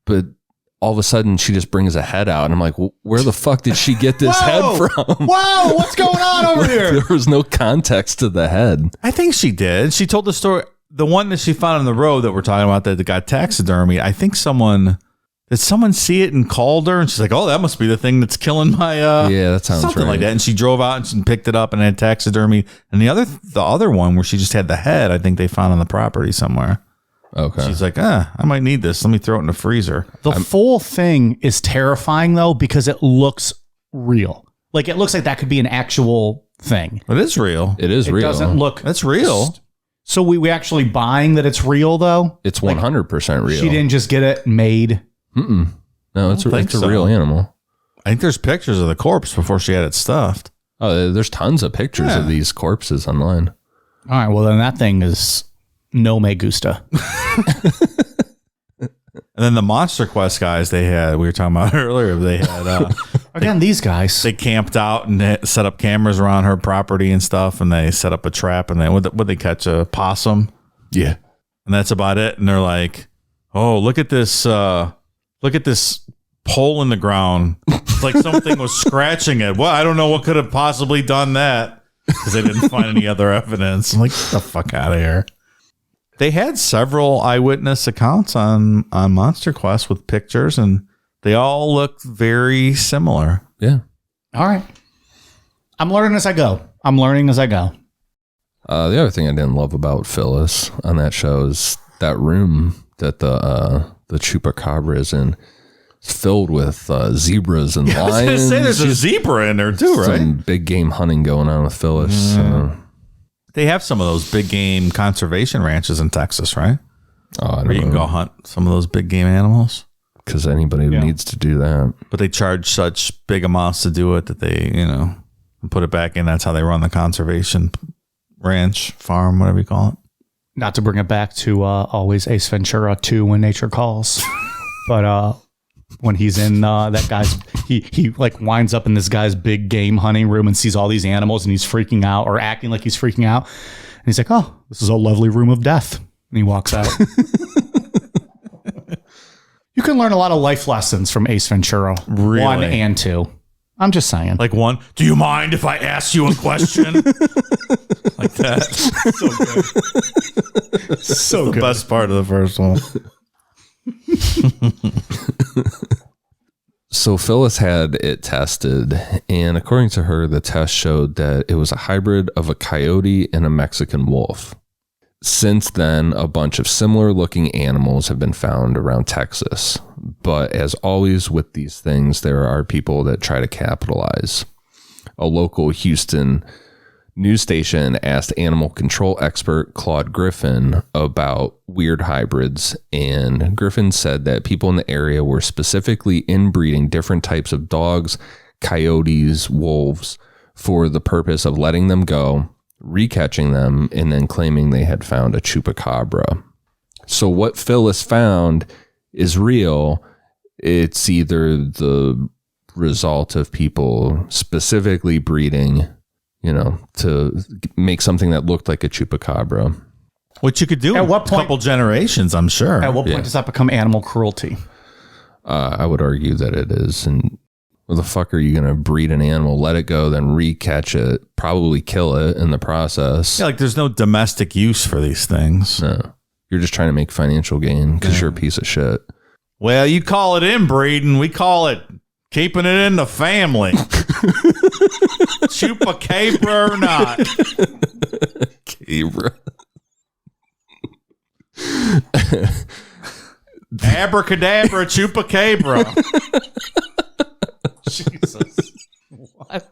But all of a sudden she just brings a head out and I'm like, where the fuck did she get this head from? Whoa, what's going on over here? There was no context to the head. I think she did. She told the story. The one that she found on the road that we're talking about that got taxidermy. I think did someone see it and called her and she's like, oh, that must be the thing that's killing my yeah, that sounds something right. like that. And she drove out and she picked it up and had taxidermy. And the other one where she just had the head, I think they found on the property somewhere. Okay. She's like, I might need this. Let me throw it in the freezer. The full thing is terrifying though, because it looks real. Like it looks like that could be an actual thing. It is real. It is It real. doesn't look. That's real. So we actually buying that it's real though? It's 100% real. She didn't just get it made. No, it's think a so. real animal. I think there's pictures of the corpse before she had it stuffed. Oh, there's tons of pictures of these corpses online. All right. Well, then that thing is no me gusta. And then the Monster Quest guys we were talking about earlier, they had Again, these guys. they camped out and they set up cameras around her property and stuff, and they set up a trap, and would they catch a possum? Yeah. And that's about it. And they're like, oh, look at this hole in the ground. It's like something was scratching it. Well, I don't know what could have possibly done that, because they didn't find any other evidence. I'm like, get the fuck out of here. They had several eyewitness accounts on Monster Quest with pictures, and they all look very similar. Yeah. All right. I'm learning as I go. The other thing I didn't love about Phyllis on that show is that room that the Chupacabra is in. It's filled with zebras and lions. I was going to say there's a zebra in there too, right? Some big game hunting going on with Phyllis. They have some of those big game conservation ranches in Texas, right? I Where you can go hunt some of those big game animals. Because anybody needs to do that. But they charge such big amounts to do it that they, put it back in. That's how they run the conservation ranch, farm, whatever you call it. Not to bring it back to always Ace Ventura 2 When Nature Calls. But when he's in that guy's, he like winds up in this guy's big game hunting room and sees all these animals and he's freaking out or acting like he's freaking out. And he's like, oh, this is a lovely room of death. And he walks out. You can learn a lot of life lessons from Ace Ventura. Really? 1 and 2. I'm just saying. Like one, do you mind if I ask you a question? Like that. So good. so The good. best part of the first one. So Phyllis had it tested, and according to her, the test showed that it was a hybrid of a coyote and a Mexican wolf. Since then, a bunch of similar looking animals have been found around Texas. But as always with these things, there are people that try to capitalize. A local Houston news station asked animal control expert Claude Griffin about weird hybrids, and Griffin said that people in the area were specifically inbreeding different types of dogs, coyotes, wolves, for the purpose of letting them go, recatching them, and then claiming they had found a chupacabra. So what Phyllis found is real. It's either the result of people specifically breeding, to make something that looked like a chupacabra. Which you could do At in what a point- couple generations, I'm sure. At what point does that become animal cruelty? I would argue that it is. And what the fuck are you going to breed an animal, let it go, then recatch it, probably kill it in the process? Yeah, like there's no domestic use for these things. No. You're just trying to make financial gain because you're a piece of shit. Well, you call it inbreeding. We call it keeping it in the family. Chupacabra or not. Cabra. Abracadabra, chupacabra. Jesus. What?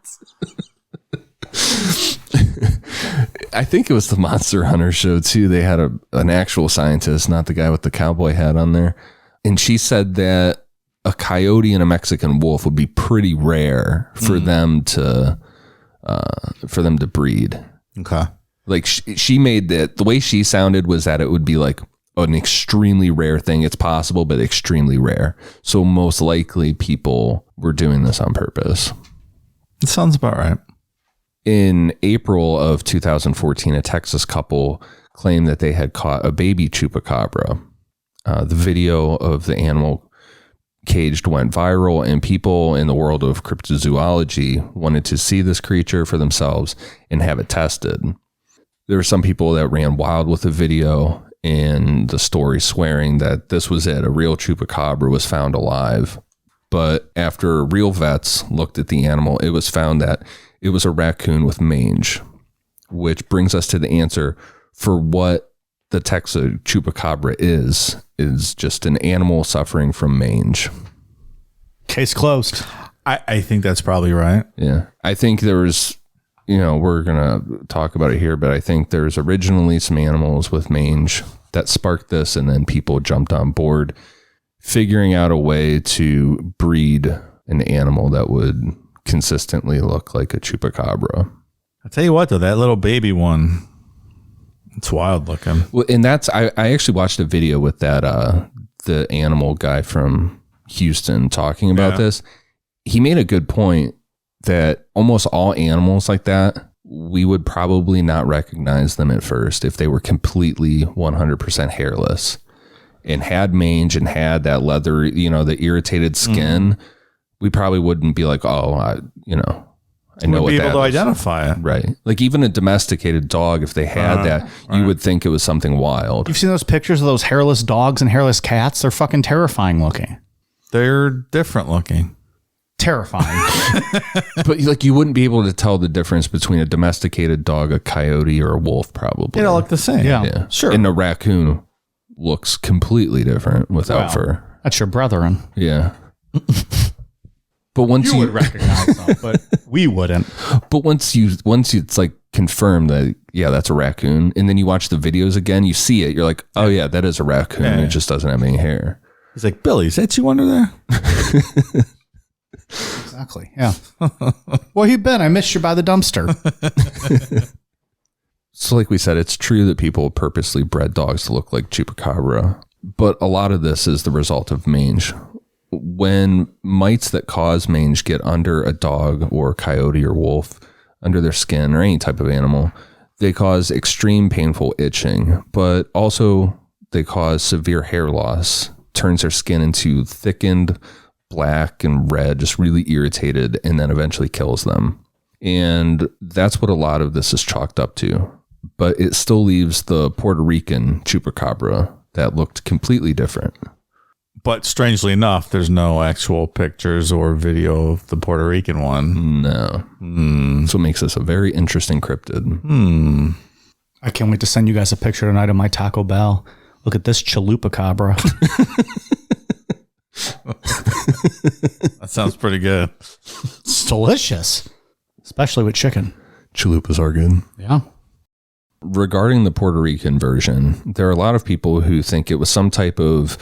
I think it was the Monster Hunter show too. They had an actual scientist, not the guy with the cowboy hat on there. And she said that a coyote and a Mexican wolf would be pretty rare for them to breed. Okay. Like she made that, the way she sounded was that it would be like an extremely rare thing. It's possible, but extremely rare. So most likely people were doing this on purpose. It sounds about right. In April of 2014, a Texas couple claimed that they had caught a baby chupacabra. The video of the animal caged went viral, and people in the world of cryptozoology wanted to see this creature for themselves and have it tested. There were some people that ran wild with the video and the story, swearing that this was it. A real chupacabra was found alive. But after real vets looked at the animal, it was found that it was a raccoon with mange, which brings us to the answer for what the Texas chupacabra is just an animal suffering from mange. Case closed. I think that's probably right. Yeah. I think there was, we're going to talk about it here, but I think there's originally some animals with mange that sparked this, and then people jumped on board figuring out a way to breed an animal that would consistently look like a chupacabra. I'll tell you what, though, that little baby one, it's wild looking. Well, and that's, I actually watched a video with that, the animal guy from Houston talking about this. He made a good point that almost all animals like that, we would probably not recognize them at first if they were completely 100% hairless and had mange and had that leather, the irritated skin. We probably wouldn't be like, I know what be that able to is. identify it. Right. Like even a domesticated dog, if they had that, you would think it was something wild. You've seen those pictures of those hairless dogs and hairless cats? They're fucking terrifying looking. They're different looking. Terrifying. But like you wouldn't be able to tell the difference between a domesticated dog, a coyote, or a wolf probably. They all look the same. Yeah. Sure. And a raccoon looks completely different without fur. That's your brethren. Yeah. But once You would recognize them, but we wouldn't. But once it's like confirmed that, that's a raccoon, and then you watch the videos again, you see it, you're like, oh yeah, that is a raccoon. Yeah. It just doesn't have any hair. He's like, Billy, is that you under there? Exactly. Yeah. Where you been? I missed you by the dumpster. So like we said, it's true that people purposely bred dogs to look like chupacabra, but a lot of this is the result of mange. When mites that cause mange get under a dog or coyote or wolf, under their skin or any type of animal, they cause extreme painful itching, but also they cause severe hair loss, turns their skin into thickened black and red, just really irritated, and then eventually kills them. And that's what a lot of this is chalked up to. But it still leaves the Puerto Rican chupacabra that looked completely different. But strangely enough, there's no actual pictures or video of the Puerto Rican one. No. That's what makes this a very interesting cryptid. I can't wait to send you guys a picture tonight of my Taco Bell. Look at this Chupacabra. That sounds pretty good. It's delicious, especially with chicken. Chalupas are good. Yeah. Regarding the Puerto Rican version, there are a lot of people who think it was some type of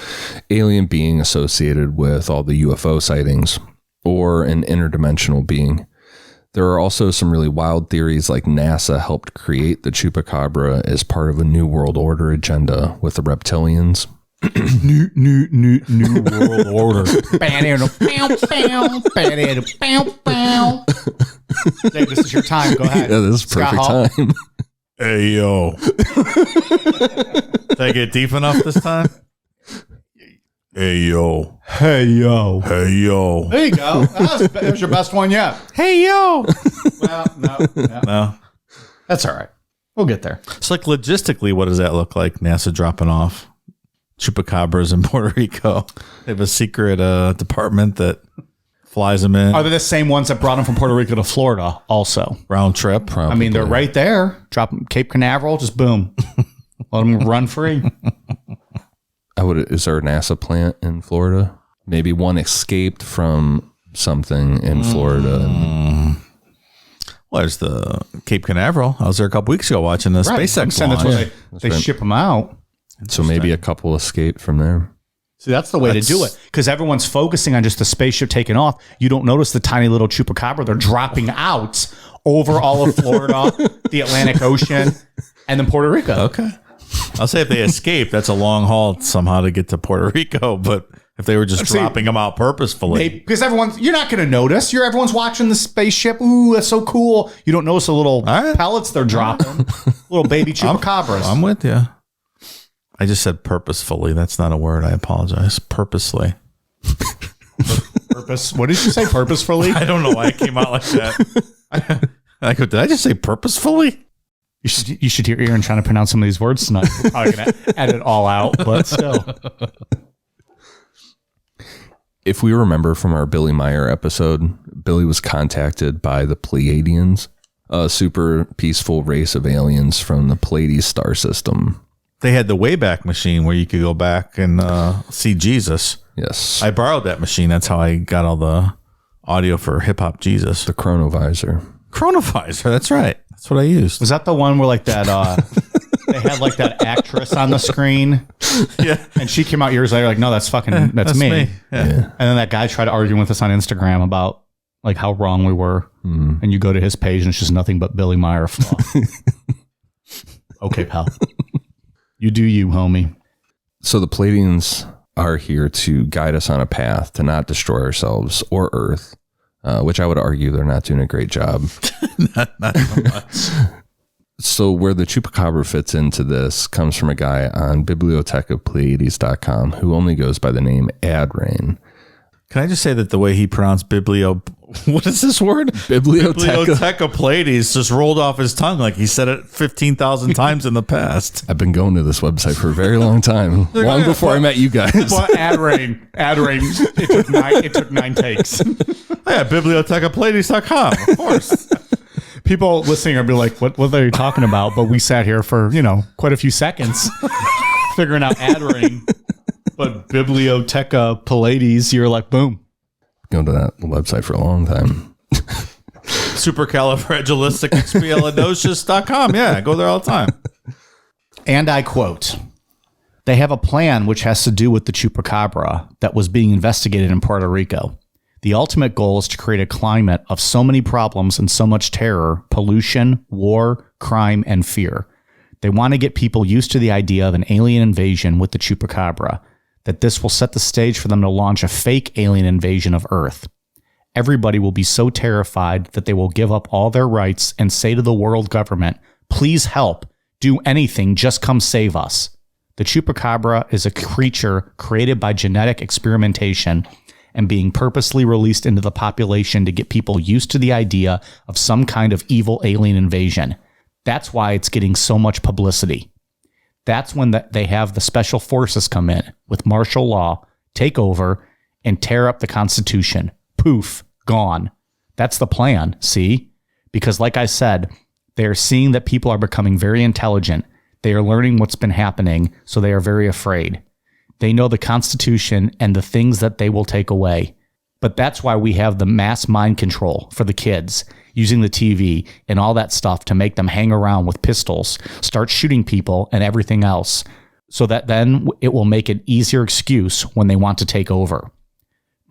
alien being associated with all the UFO sightings or an interdimensional being. There are also some really wild theories like NASA helped create the Chupacabra as part of a New World Order agenda with the reptilians. New World Order. Dave, this is your time. Go ahead. Yeah, this is perfect time. Hey, yo. Did I get deep enough this time? Hey, yo. Hey, yo. Hey, yo. There you go. That was your best one yet. Hey, yo. Well, no. That's all right. We'll get there. It's like logistically, what does that look like? NASA dropping off Chupacabras in Puerto Rico. They have a secret department that flies them in. Are they the same ones that brought them from Puerto Rico to Florida also? Round trip? Probably. I mean, they're right there. Drop them Cape Canaveral, just boom. Let them run free. Is there a NASA plant in Florida? Maybe one escaped from something in Florida. Well, there's the Cape Canaveral. I was there a couple weeks ago watching the SpaceX That's launch. where they ship them out. So maybe a couple escaped from there. See, that's the way to do it. Because everyone's focusing on just the spaceship taking off. You don't notice the tiny little Chupacabra. They're dropping out over all of Florida, the Atlantic Ocean, and then Puerto Rico. Okay. I'll say if they escape, that's a long haul somehow to get to Puerto Rico. But if they were just dropping them out purposefully. Because you're not going to notice. Everyone's watching the spaceship. Ooh, that's so cool. You don't notice the little pellets they're dropping. Little baby Chupacabras. I'm with you. I just said purposefully. That's not a word. I apologize. Purposely. Purpose. What did you say? Purposefully? I don't know why it came out like that. I go, did I just say purposefully? You should hear Aaron trying to pronounce some of these words tonight. We're probably going to edit all out, but still. If we remember from our Billy Meyer episode, Billy was contacted by the Pleiadians, a super peaceful race of aliens from the Pleiades star system. They had the Wayback Machine where you could go back and see Jesus. Yes. I borrowed that machine. That's how I got all the audio for Hip Hop Jesus. The Chronovisor. Chronovisor. That's right. That's what I used. Was that the one where like that, they had like that actress on the screen? Yeah. And she came out years later like, no, that's me. Yeah. And then that guy tried to argue with us on Instagram about like how wrong we were. And you go to his page and it's just nothing but Billy Meyer fluff. Okay, pal. You do you, homie. So the Pleiadians are here to guide us on a path to not destroy ourselves or Earth, which I would argue they're not doing a great job. not so much. So where the Chupacabra fits into this comes from a guy on bibliotechofpleiades.com who only goes by the name Adrain. Can I just say that the way he pronounced what is this word? Biblioteca Pleiades just rolled off his tongue like he said it 15,000 times in the past. I've been going to this website for a very long time, long before I met you guys. But Adrain, it took 9 takes. Yeah, bibliotechopleiades.com, of course. People listening are be like, what are you talking about? But we sat here for, quite a few seconds figuring out Adrain. But Biblioteca Pleiades, you're like, boom. Going to that website for a long time. Supercalifragilisticexpialidocious.com. Yeah, go there all the time. And I quote, they have a plan which has to do with the Chupacabra that was being investigated in Puerto Rico. The ultimate goal is to create a climate of so many problems and so much terror, pollution, war, crime, and fear. They want to get people used to the idea of an alien invasion with the Chupacabra, that this will set the stage for them to launch a fake alien invasion of Earth. Everybody will be so terrified that they will give up all their rights and say to the world government, please help, do anything, just come save us. The Chupacabra is a creature created by genetic experimentation and being purposely released into the population to get people used to the idea of some kind of evil alien invasion. That's why it's getting so much publicity. That's when they have the special forces come in with martial law take over, and tear up the Constitution. Poof, gone. That's the plan, see? Because like I said, they are seeing that people are becoming very intelligent. They are learning what's been happening, so they are very afraid. They know the Constitution and the things that they will take away. But that's why we have the mass mind control for the kids, using the TV and all that stuff to make them hang around with pistols, start shooting people and everything else, so that then it will make an easier excuse when they want to take over.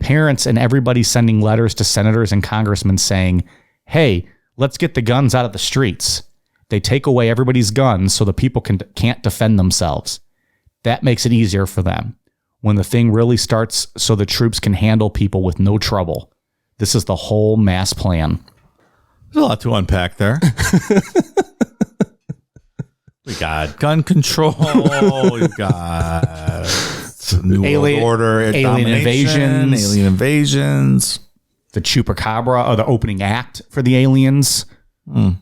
Parents and everybody sending letters to senators and congressmen saying, hey, let's get the guns out of the streets. They take away everybody's guns so the people can't defend themselves. That makes it easier for them. When the thing really starts so the troops can handle people with no trouble. This is the whole mass plan. There's a lot to unpack there. We got gun control. We got New World Order, alien invasions. The Chupacabra, or the opening act for the aliens. They're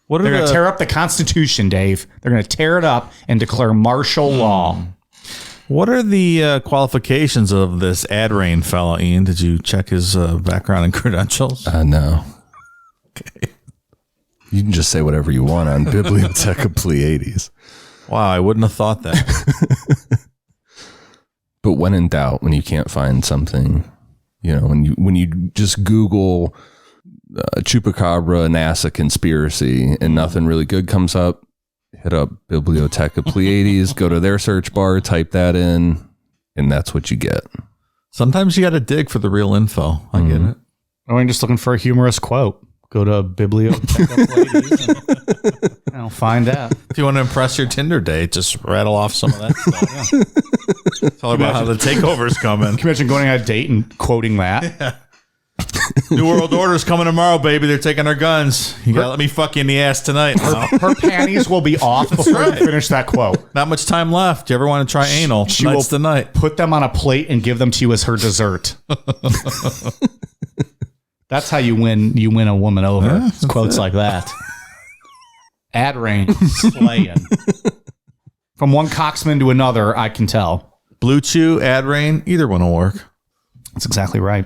going to tear up the Constitution, Dave. They're going to tear it up and declare martial law. What are the qualifications of this Adrain fellow, Ian? Did you check his background and credentials? No. Okay. You can just say whatever you want on Bibliotheca Pleiades. Wow, I wouldn't have thought that. But when in doubt, when you can't find something, when you just Google Chupacabra NASA conspiracy and nothing really good comes up, hit up Bibliotheca Pleiades, go to their search bar, type that in, and that's what you get. Sometimes you got to dig for the real info. I get it. Or I'm just looking for a humorous quote. Go to Bibliotheca Pleiades and I'll find out. If you want to impress your Tinder date, just rattle off some of that stuff. Yeah. Tell her about how the takeover's coming. Can you imagine going on a date and quoting that? Yeah. New World Order's coming tomorrow, baby. They're taking our guns. You gotta let me fuck you in the ass tonight. Her panties will be off before you finish that quote. Not much time left. You ever want to try anal? Tonight's the night. Put them on a plate and give them to you as her dessert. That's how you win a woman over. Yeah, quotes like that. Adrain slaying. From one coxman to another, I can tell. Blue Chew, Adrain, either one will work. That's exactly right.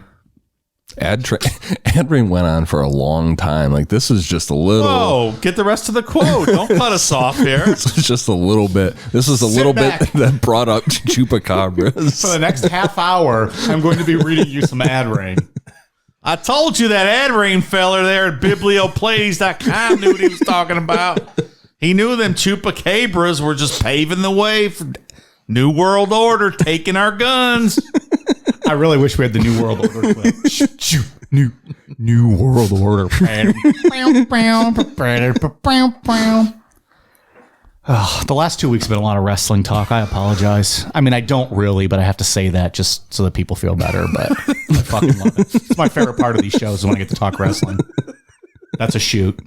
Adrain went on for a long time. Like, this is just a little. Oh, get the rest of the quote. Don't cut us off here. This is just a little bit. This is a little bit that brought up Chupacabras. For the next half hour, I'm going to be reading you some Adrain. I told you that Adrain feller there at biblioplays.com knew what he was talking about. He knew them Chupacabras were just paving the way for New World Order taking our guns. I really wish we had the New World Order clip. New World Order. The last 2 weeks have been a lot of wrestling talk. I apologize. I mean, I don't really, but I have to say that just so that people feel better. But I fucking love it. It's my favorite part of these shows is when I get to talk wrestling. That's a shoot.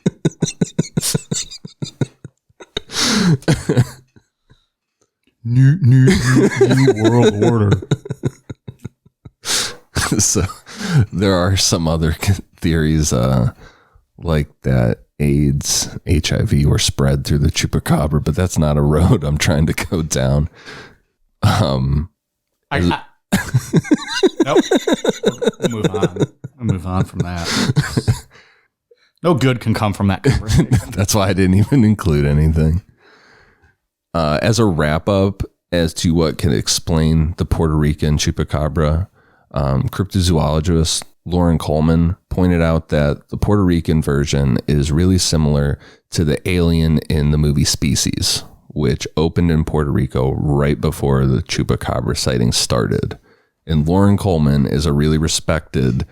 New World Order. So there are some other theories like that AIDS, HIV were spread through the Chupacabra, but that's not a road I'm trying to go down. Nope. We'll move on from that. No good can come from that conversation. That's why I didn't even include anything. As a wrap up as to what can explain the Puerto Rican Chupacabra, cryptozoologist Lauren Coleman pointed out that the Puerto Rican version is really similar to the alien in the movie Species, which opened in Puerto Rico right before the Chupacabra sighting started. And Lauren Coleman is a really respected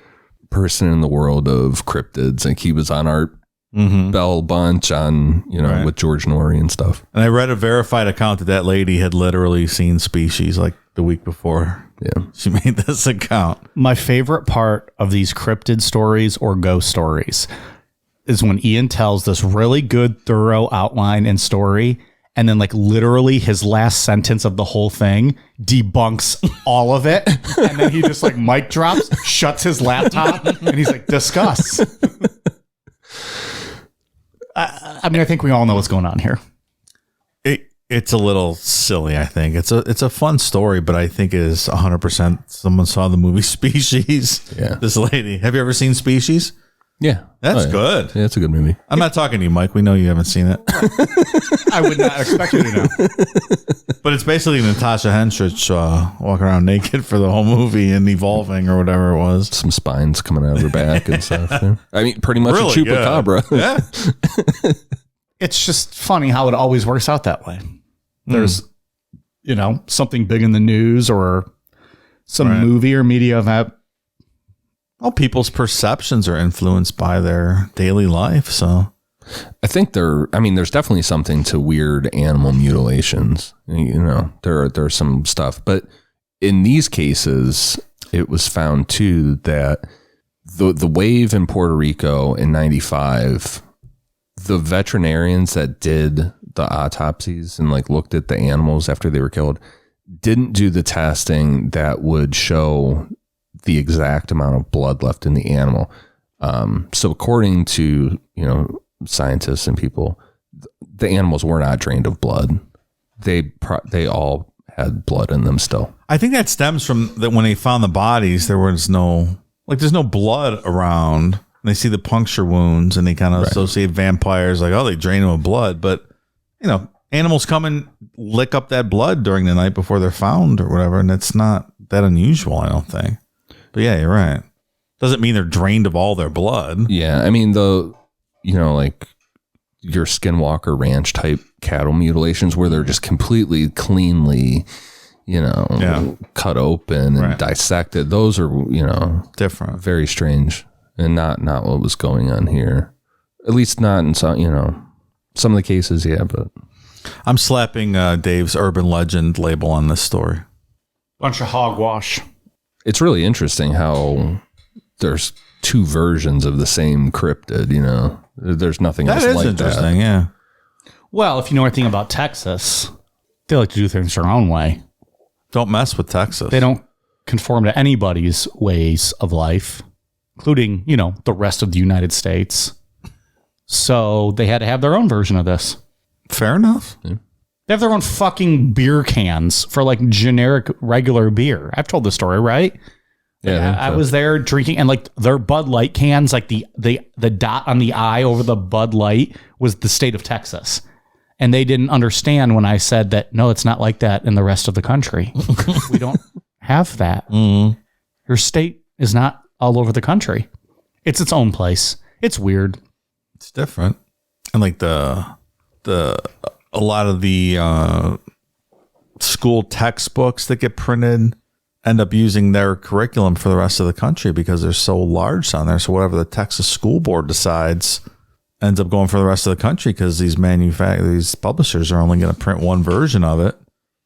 person in the world of cryptids. Like, he was on Art Bell Bunch on, right, with George Norrie and stuff. And I read a verified account that lady had literally seen Species like the week before. Yeah, she made this account. My favorite part of these cryptid stories or ghost stories is when Ian tells this really good, thorough outline and story, and then like literally his last sentence of the whole thing debunks all of it, and then he just like mic drops, shuts his laptop, and he's like, discuss. I mean, I think we all know what's going on here. It's a little silly, I think. It's a fun story, but I think it is 100%. Someone saw the movie Species. Yeah. This lady. Have you ever seen Species? Yeah. That's yeah. good. Yeah, it's a good movie. I'm not talking to you, Mike. We know you haven't seen it. I would not expect you to know. But it's basically Natasha Henstridge walking around naked for the whole movie and evolving or whatever it was. Some spines coming out of her back and stuff. Yeah. I mean, pretty much Really a Chupacabra. Yeah. It's just funny how it always works out that way. There's, something big in the news or some movie or media event. Well, people's perceptions are influenced by their daily life. So I think there's definitely something to weird animal mutilations. There's some stuff, but in these cases, it was found too that the wave in Puerto Rico in 95, the veterinarians that did the autopsies and looked at the animals after they were killed didn't do the testing that would show the exact amount of blood left in the animal. So according to, scientists and people, the animals were not drained of blood. They all had blood in them still. I think that stems from that when they found the bodies, there was there's no blood around. And they see the puncture wounds and they kind of associate vampires they drain them of blood. But, animals come and lick up that blood during the night before they're found or whatever. And it's not that unusual, I don't think. But yeah, you're right. Doesn't mean they're drained of all their blood. Yeah. I mean, your Skinwalker Ranch type cattle mutilations where they're just completely cleanly, cut open and dissected. Those are, different, very strange and not what was going on here. At least not in some of the cases. Yeah. But I'm slapping Dave's urban legend label on this story. Bunch of hogwash. It's really interesting how there's two versions of the same cryptid, There's nothing else like that. That is interesting, yeah. Well, if you know anything about Texas, they like to do things their own way. Don't mess with Texas. They don't conform to anybody's ways of life, including, the rest of the United States. So they had to have their own version of this. Fair enough. Yeah. They have their own fucking beer cans for generic regular beer. I've told the story, right? Yeah, I was there drinking, and their Bud Light cans, the dot on the I over the Bud Light was the state of Texas, and they didn't understand when I said that. No, it's not like that in the rest of the country. We don't have that. Mm-hmm. Your state is not all over the country. It's its own place. It's weird. It's different, and a lot of the school textbooks that get printed end up using their curriculum for the rest of the country because they're so large on there. So whatever the Texas school board decides ends up going for the rest of the country because these publishers are only going to print one version of it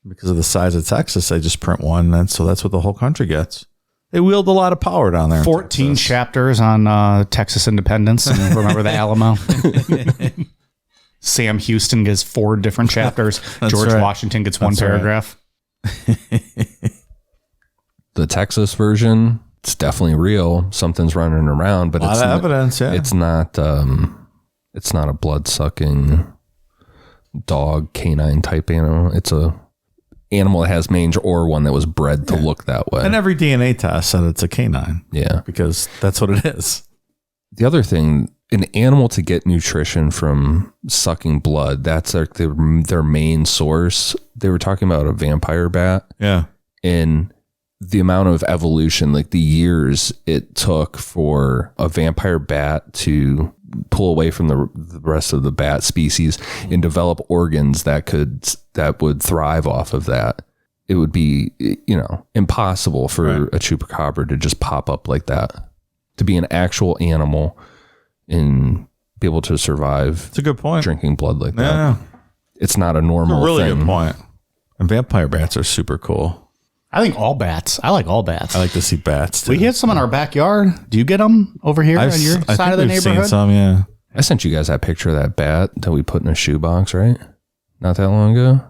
because of the size of Texas. They just print one, and so that's what the whole country gets. They wield a lot of power down there. 14 chapters on Texas independence and remember the Alamo. Sam Houston gets 4 different chapters. George Washington gets one paragraph. The Texas version, it's definitely real. Something's running around, but it's a lot of evidence. Yeah, it's not a blood-sucking dog, canine type animal. It's a animal that has mange or one that was bred to look that way. And every DNA test said it's a canine. Yeah, because that's what it is. The other thing, an animal to get nutrition from sucking blood, that's their main source. They were talking about a vampire bat. Yeah, and the amount of evolution, the years it took for a vampire bat to pull away from the rest of the bat species and develop organs that would thrive off of that. It would be, impossible for a chupacabra to just pop up like that, to be an actual animal and be able to survive. It's a good point. Drinking blood like that. Yeah. It's not a normal thing. Really thing. Good point. And vampire bats are super cool. I like all bats. I like to see bats too. We have some in our backyard. Do you get them over here on your side of the neighborhood? Seen some, yeah. I sent you guys that picture of that bat that we put in a shoebox, right? Not that long ago.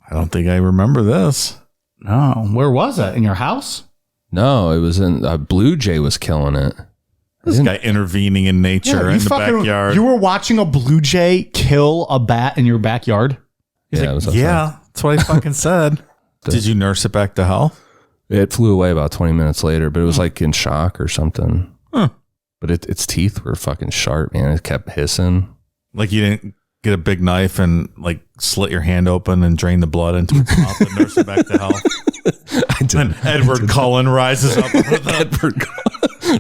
I don't think I remember this. No. Where was it? In your house? No, it was in a blue jay was killing it. This guy intervening in nature in the backyard. You were watching a blue jay kill a bat in your backyard? He's it like, was outside. yeah, that's what I fucking said. Did you nurse it back to health? It flew away about 20 minutes later, but it was like in shock or something. Huh. But its teeth were fucking sharp, man. It kept hissing. Like you didn't get a big knife and like slit your hand open and drain the blood into its mouth and nurse it back to health. And Edward Cullen rises up.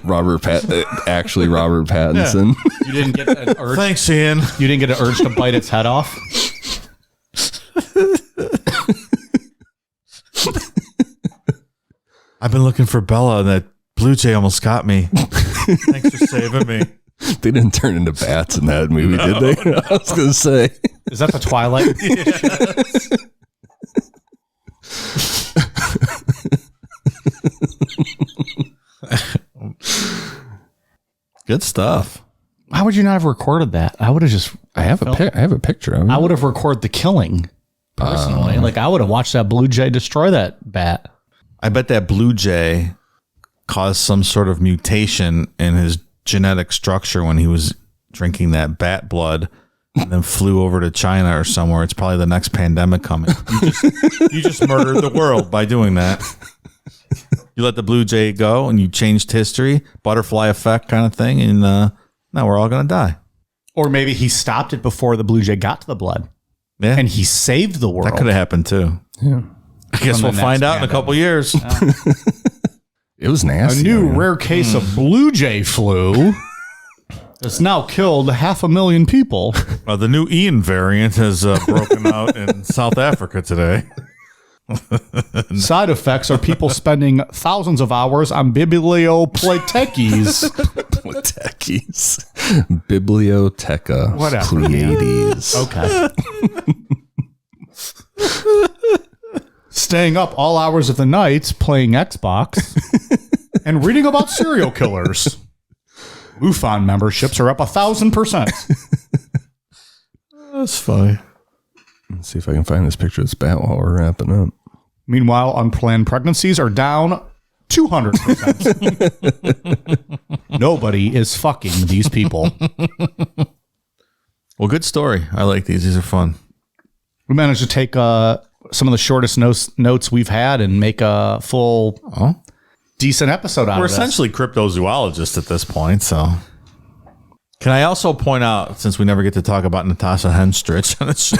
Robert Pattinson. Yeah. You didn't get an urge. Thanks, Ian. You didn't get an urge to bite its head off. I've been looking for Bella, and that blue jay almost got me. Thanks for saving me. They didn't turn into bats in that movie, did they? No. I was going to say. Is that the Twilight? Good stuff. How would you not have recorded that? I would have just. I have a picture of it. I would have recorded the killing personally. Like I would have watched that blue jay destroy that bat. I bet that blue jay caused some sort of mutation in his genetic structure when he was drinking that bat blood and then flew over to China or somewhere. It's probably the next pandemic coming. You just murdered the world by doing that. You let the blue jay go and you changed history, butterfly effect kind of thing, and now we're all going to die. Or maybe he stopped it before the blue jay got to the blood. Yeah. And he saved the world. That could have happened too. Yeah. I guess we'll find out in a couple years. It was nasty. A new rare case of blue jay flu has now killed 500,000 people. The new Ian variant has broken out in South Africa today. Side effects are people spending thousands of hours on bibliopletekes. Biblioteca. Whatever. Pleiades. Okay. Staying up all hours of the night playing Xbox and reading about serial killers. MUFON memberships are up 1,000%. That's funny. Let's see if I can find this picture of this bat while we're wrapping up. Meanwhile, unplanned pregnancies are down 200%. Nobody is fucking these people. Well, good story. I like these. These are fun. We managed to take some of the shortest notes we've had and make a full decent episode out We're of this. essentially cryptozoologists at this point, so. Can I also point out, since we never get to talk about Natasha Henstridge on the show,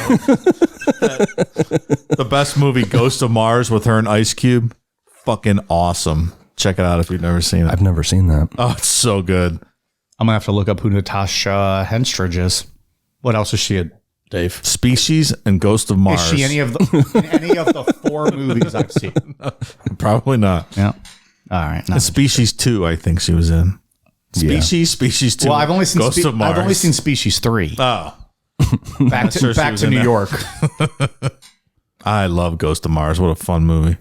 the best movie, Ghost of Mars, with her and Ice Cube, fucking awesome. Check it out if you've never seen it. I've never seen that. Oh, it's so good. I'm going to have to look up who Natasha Henstridge is. What else is she in, Dave? Species and Ghost of Mars. Is she any of the 4 movies I've seen? Probably not. Yeah. All right. And Species 2, I think she was in. Species 2. Well, I've only seen Ghost of Mars. I've only seen Species 3. Oh. Back to New York. I love Ghost of Mars. What a fun movie.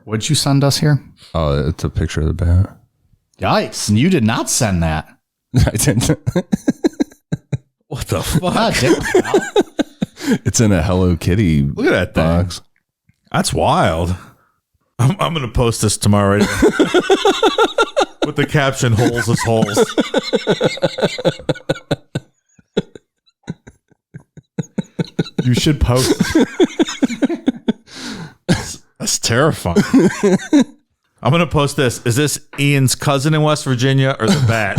What'd you send us here? Oh, it's a picture of the bat. Yikes. You did not send that. I didn't. What the fuck? God damn it. It's in a Hello Kitty Look at that thing. box. That's wild. I'm going to post this tomorrow right with the caption, holes is holes. You should post. That's terrifying. I'm going to post this. Is this Ian's cousin in West Virginia or the bat?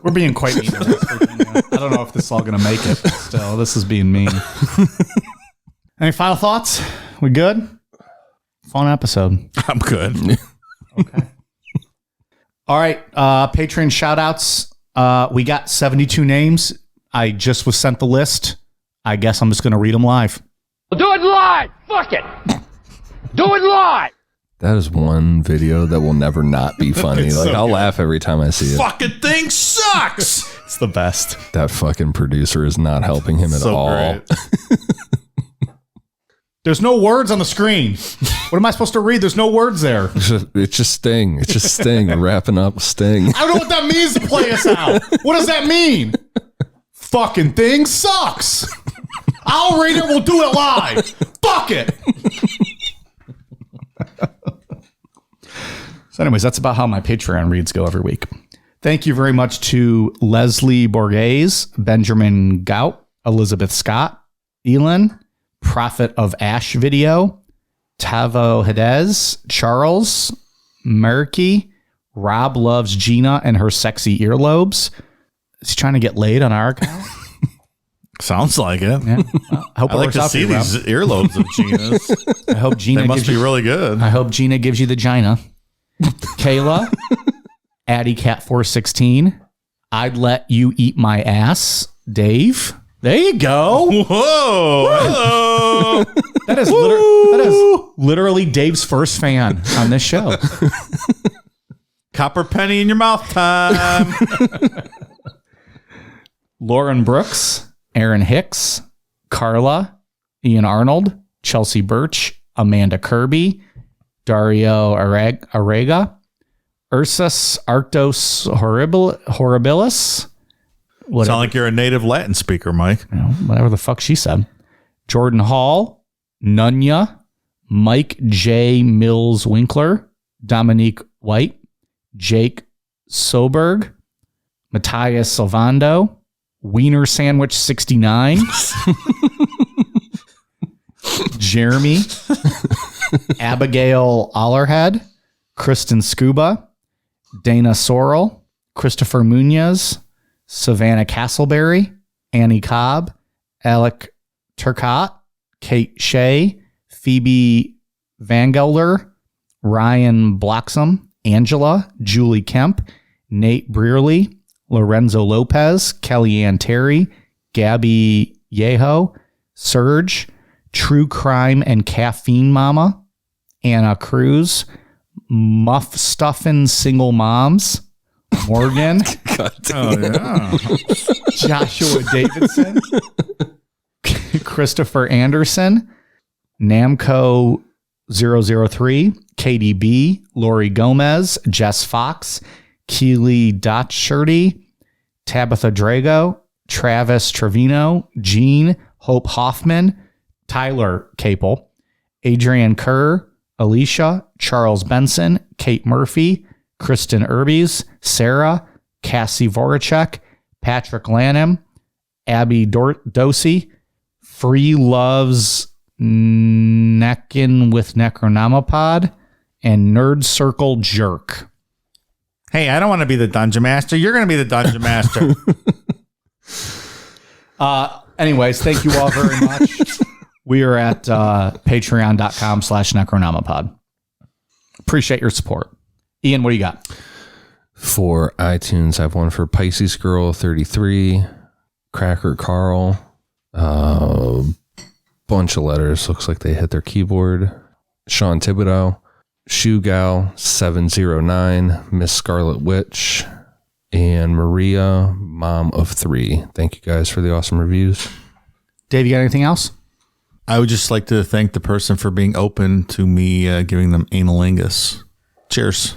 We're being quite mean to West Virginia. I don't know if this is all going to make it, but still, this is being mean. Any final thoughts? We good? Fun episode. I'm good. Okay. All right. Patreon shout outs. We got 72 names. I just was sent the list. I guess I'm just going to read them live. Do it live! Fuck it! Do it live! That is one video that will never not be funny. Like, I'll laugh every time I see it. Fucking thing sucks. It's the best. That fucking producer is not helping him at all. Great. There's no words on the screen. What am I supposed to read? There's no words there. It's just Sting. It's just Sting. We're wrapping up Sting. I don't know what that means to play us out. What does that mean? Fucking thing sucks. I'll read it. We'll do it live. Fuck it. So anyways, that's about how my Patreon reads go every week. Thank you very much to Leslie Borges, Benjamin Gout, Elizabeth Scott, Elin, Prophet of Ash Video, Tavo Hedez, Charles, Murky, Rob loves Gina and her sexy earlobes. Is he trying to get laid on our account? Sounds like it. Yeah. Well, I hope I like to see these earlobes of Gina's. I hope Gina They must be really good. I hope Gina gives you the Gina. Kayla, AddieCat416, I'd let you eat my ass. Dave, there you go. Whoa! Hello. That is literally Dave's first fan on this show. Copper penny in your mouth time. Lauren Brooks, Aaron Hicks, Carla, Ian Arnold, Chelsea Birch, Amanda Kirby, Dario Arega, Ursus Arctos Horribilis. Sound like you're a native Latin speaker, Mike. You know, whatever the fuck she said. Jordan Hall, Nunya, Mike J. Mills Winkler, Dominique White, Jake Soberg, Matthias Silvando, Wiener Sandwich 69, Jeremy, Abigail Allerhead, Kristen Scuba, Dana Sorrell, Christopher Munoz, Savannah Castleberry, Annie Cobb, Alec Turcotte, Kate Shea, Phoebe Vangelder, Ryan Bloxham, Angela, Julie Kemp, Nate Brearley, Lorenzo Lopez, Kellyanne Terry, Gabby Yeho, Serge, True Crime and Caffeine Mama, Anna Cruz, Muff Stuffin' Single Moms, Morgan, Joshua Davidson, Christopher Anderson, Namco 003, KDB, Lori Gomez, Jess Fox, Keely Dotshirty, Tabitha Drago, Travis Trevino, Jean, Hope Hoffman, Tyler Capel, Adrian Kerr, Alicia, Charles Benson, Kate Murphy, Kristen Urbies, Sarah, Cassie Voracek, Patrick Lanham, Abby Dosey, Free Loves Neckin with Necronomipod, and Nerd Circle Jerk. Hey, I don't want to be the dungeon master. You're going to be the dungeon master. Anyways, thank you all very much. We are at patreon.com/Necronomipod. Appreciate your support. Ian, what do you got? For iTunes, I have one for Pisces Girl 33, Cracker Carl, bunch of letters. Looks like they hit their keyboard. Sean Thibodeau, Shoe Gal 709, Miss Scarlet Witch, and Maria, Mom of 3. Thank you guys for the awesome reviews. Dave, you got anything else? I would just like to thank the person for being open to me giving them analingus. Cheers.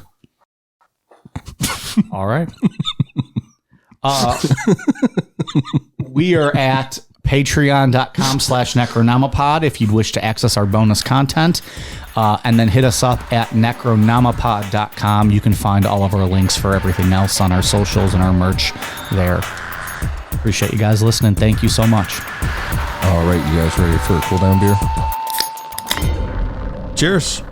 All right. We are at patreon.com/Necronomipod if you'd wish to access our bonus content. And then hit us up at necronomipod.com. You can find all of our links for everything else on our socials and our merch there. Appreciate you guys listening. Thank you so much. All right, you guys ready for a cool down beer? Cheers.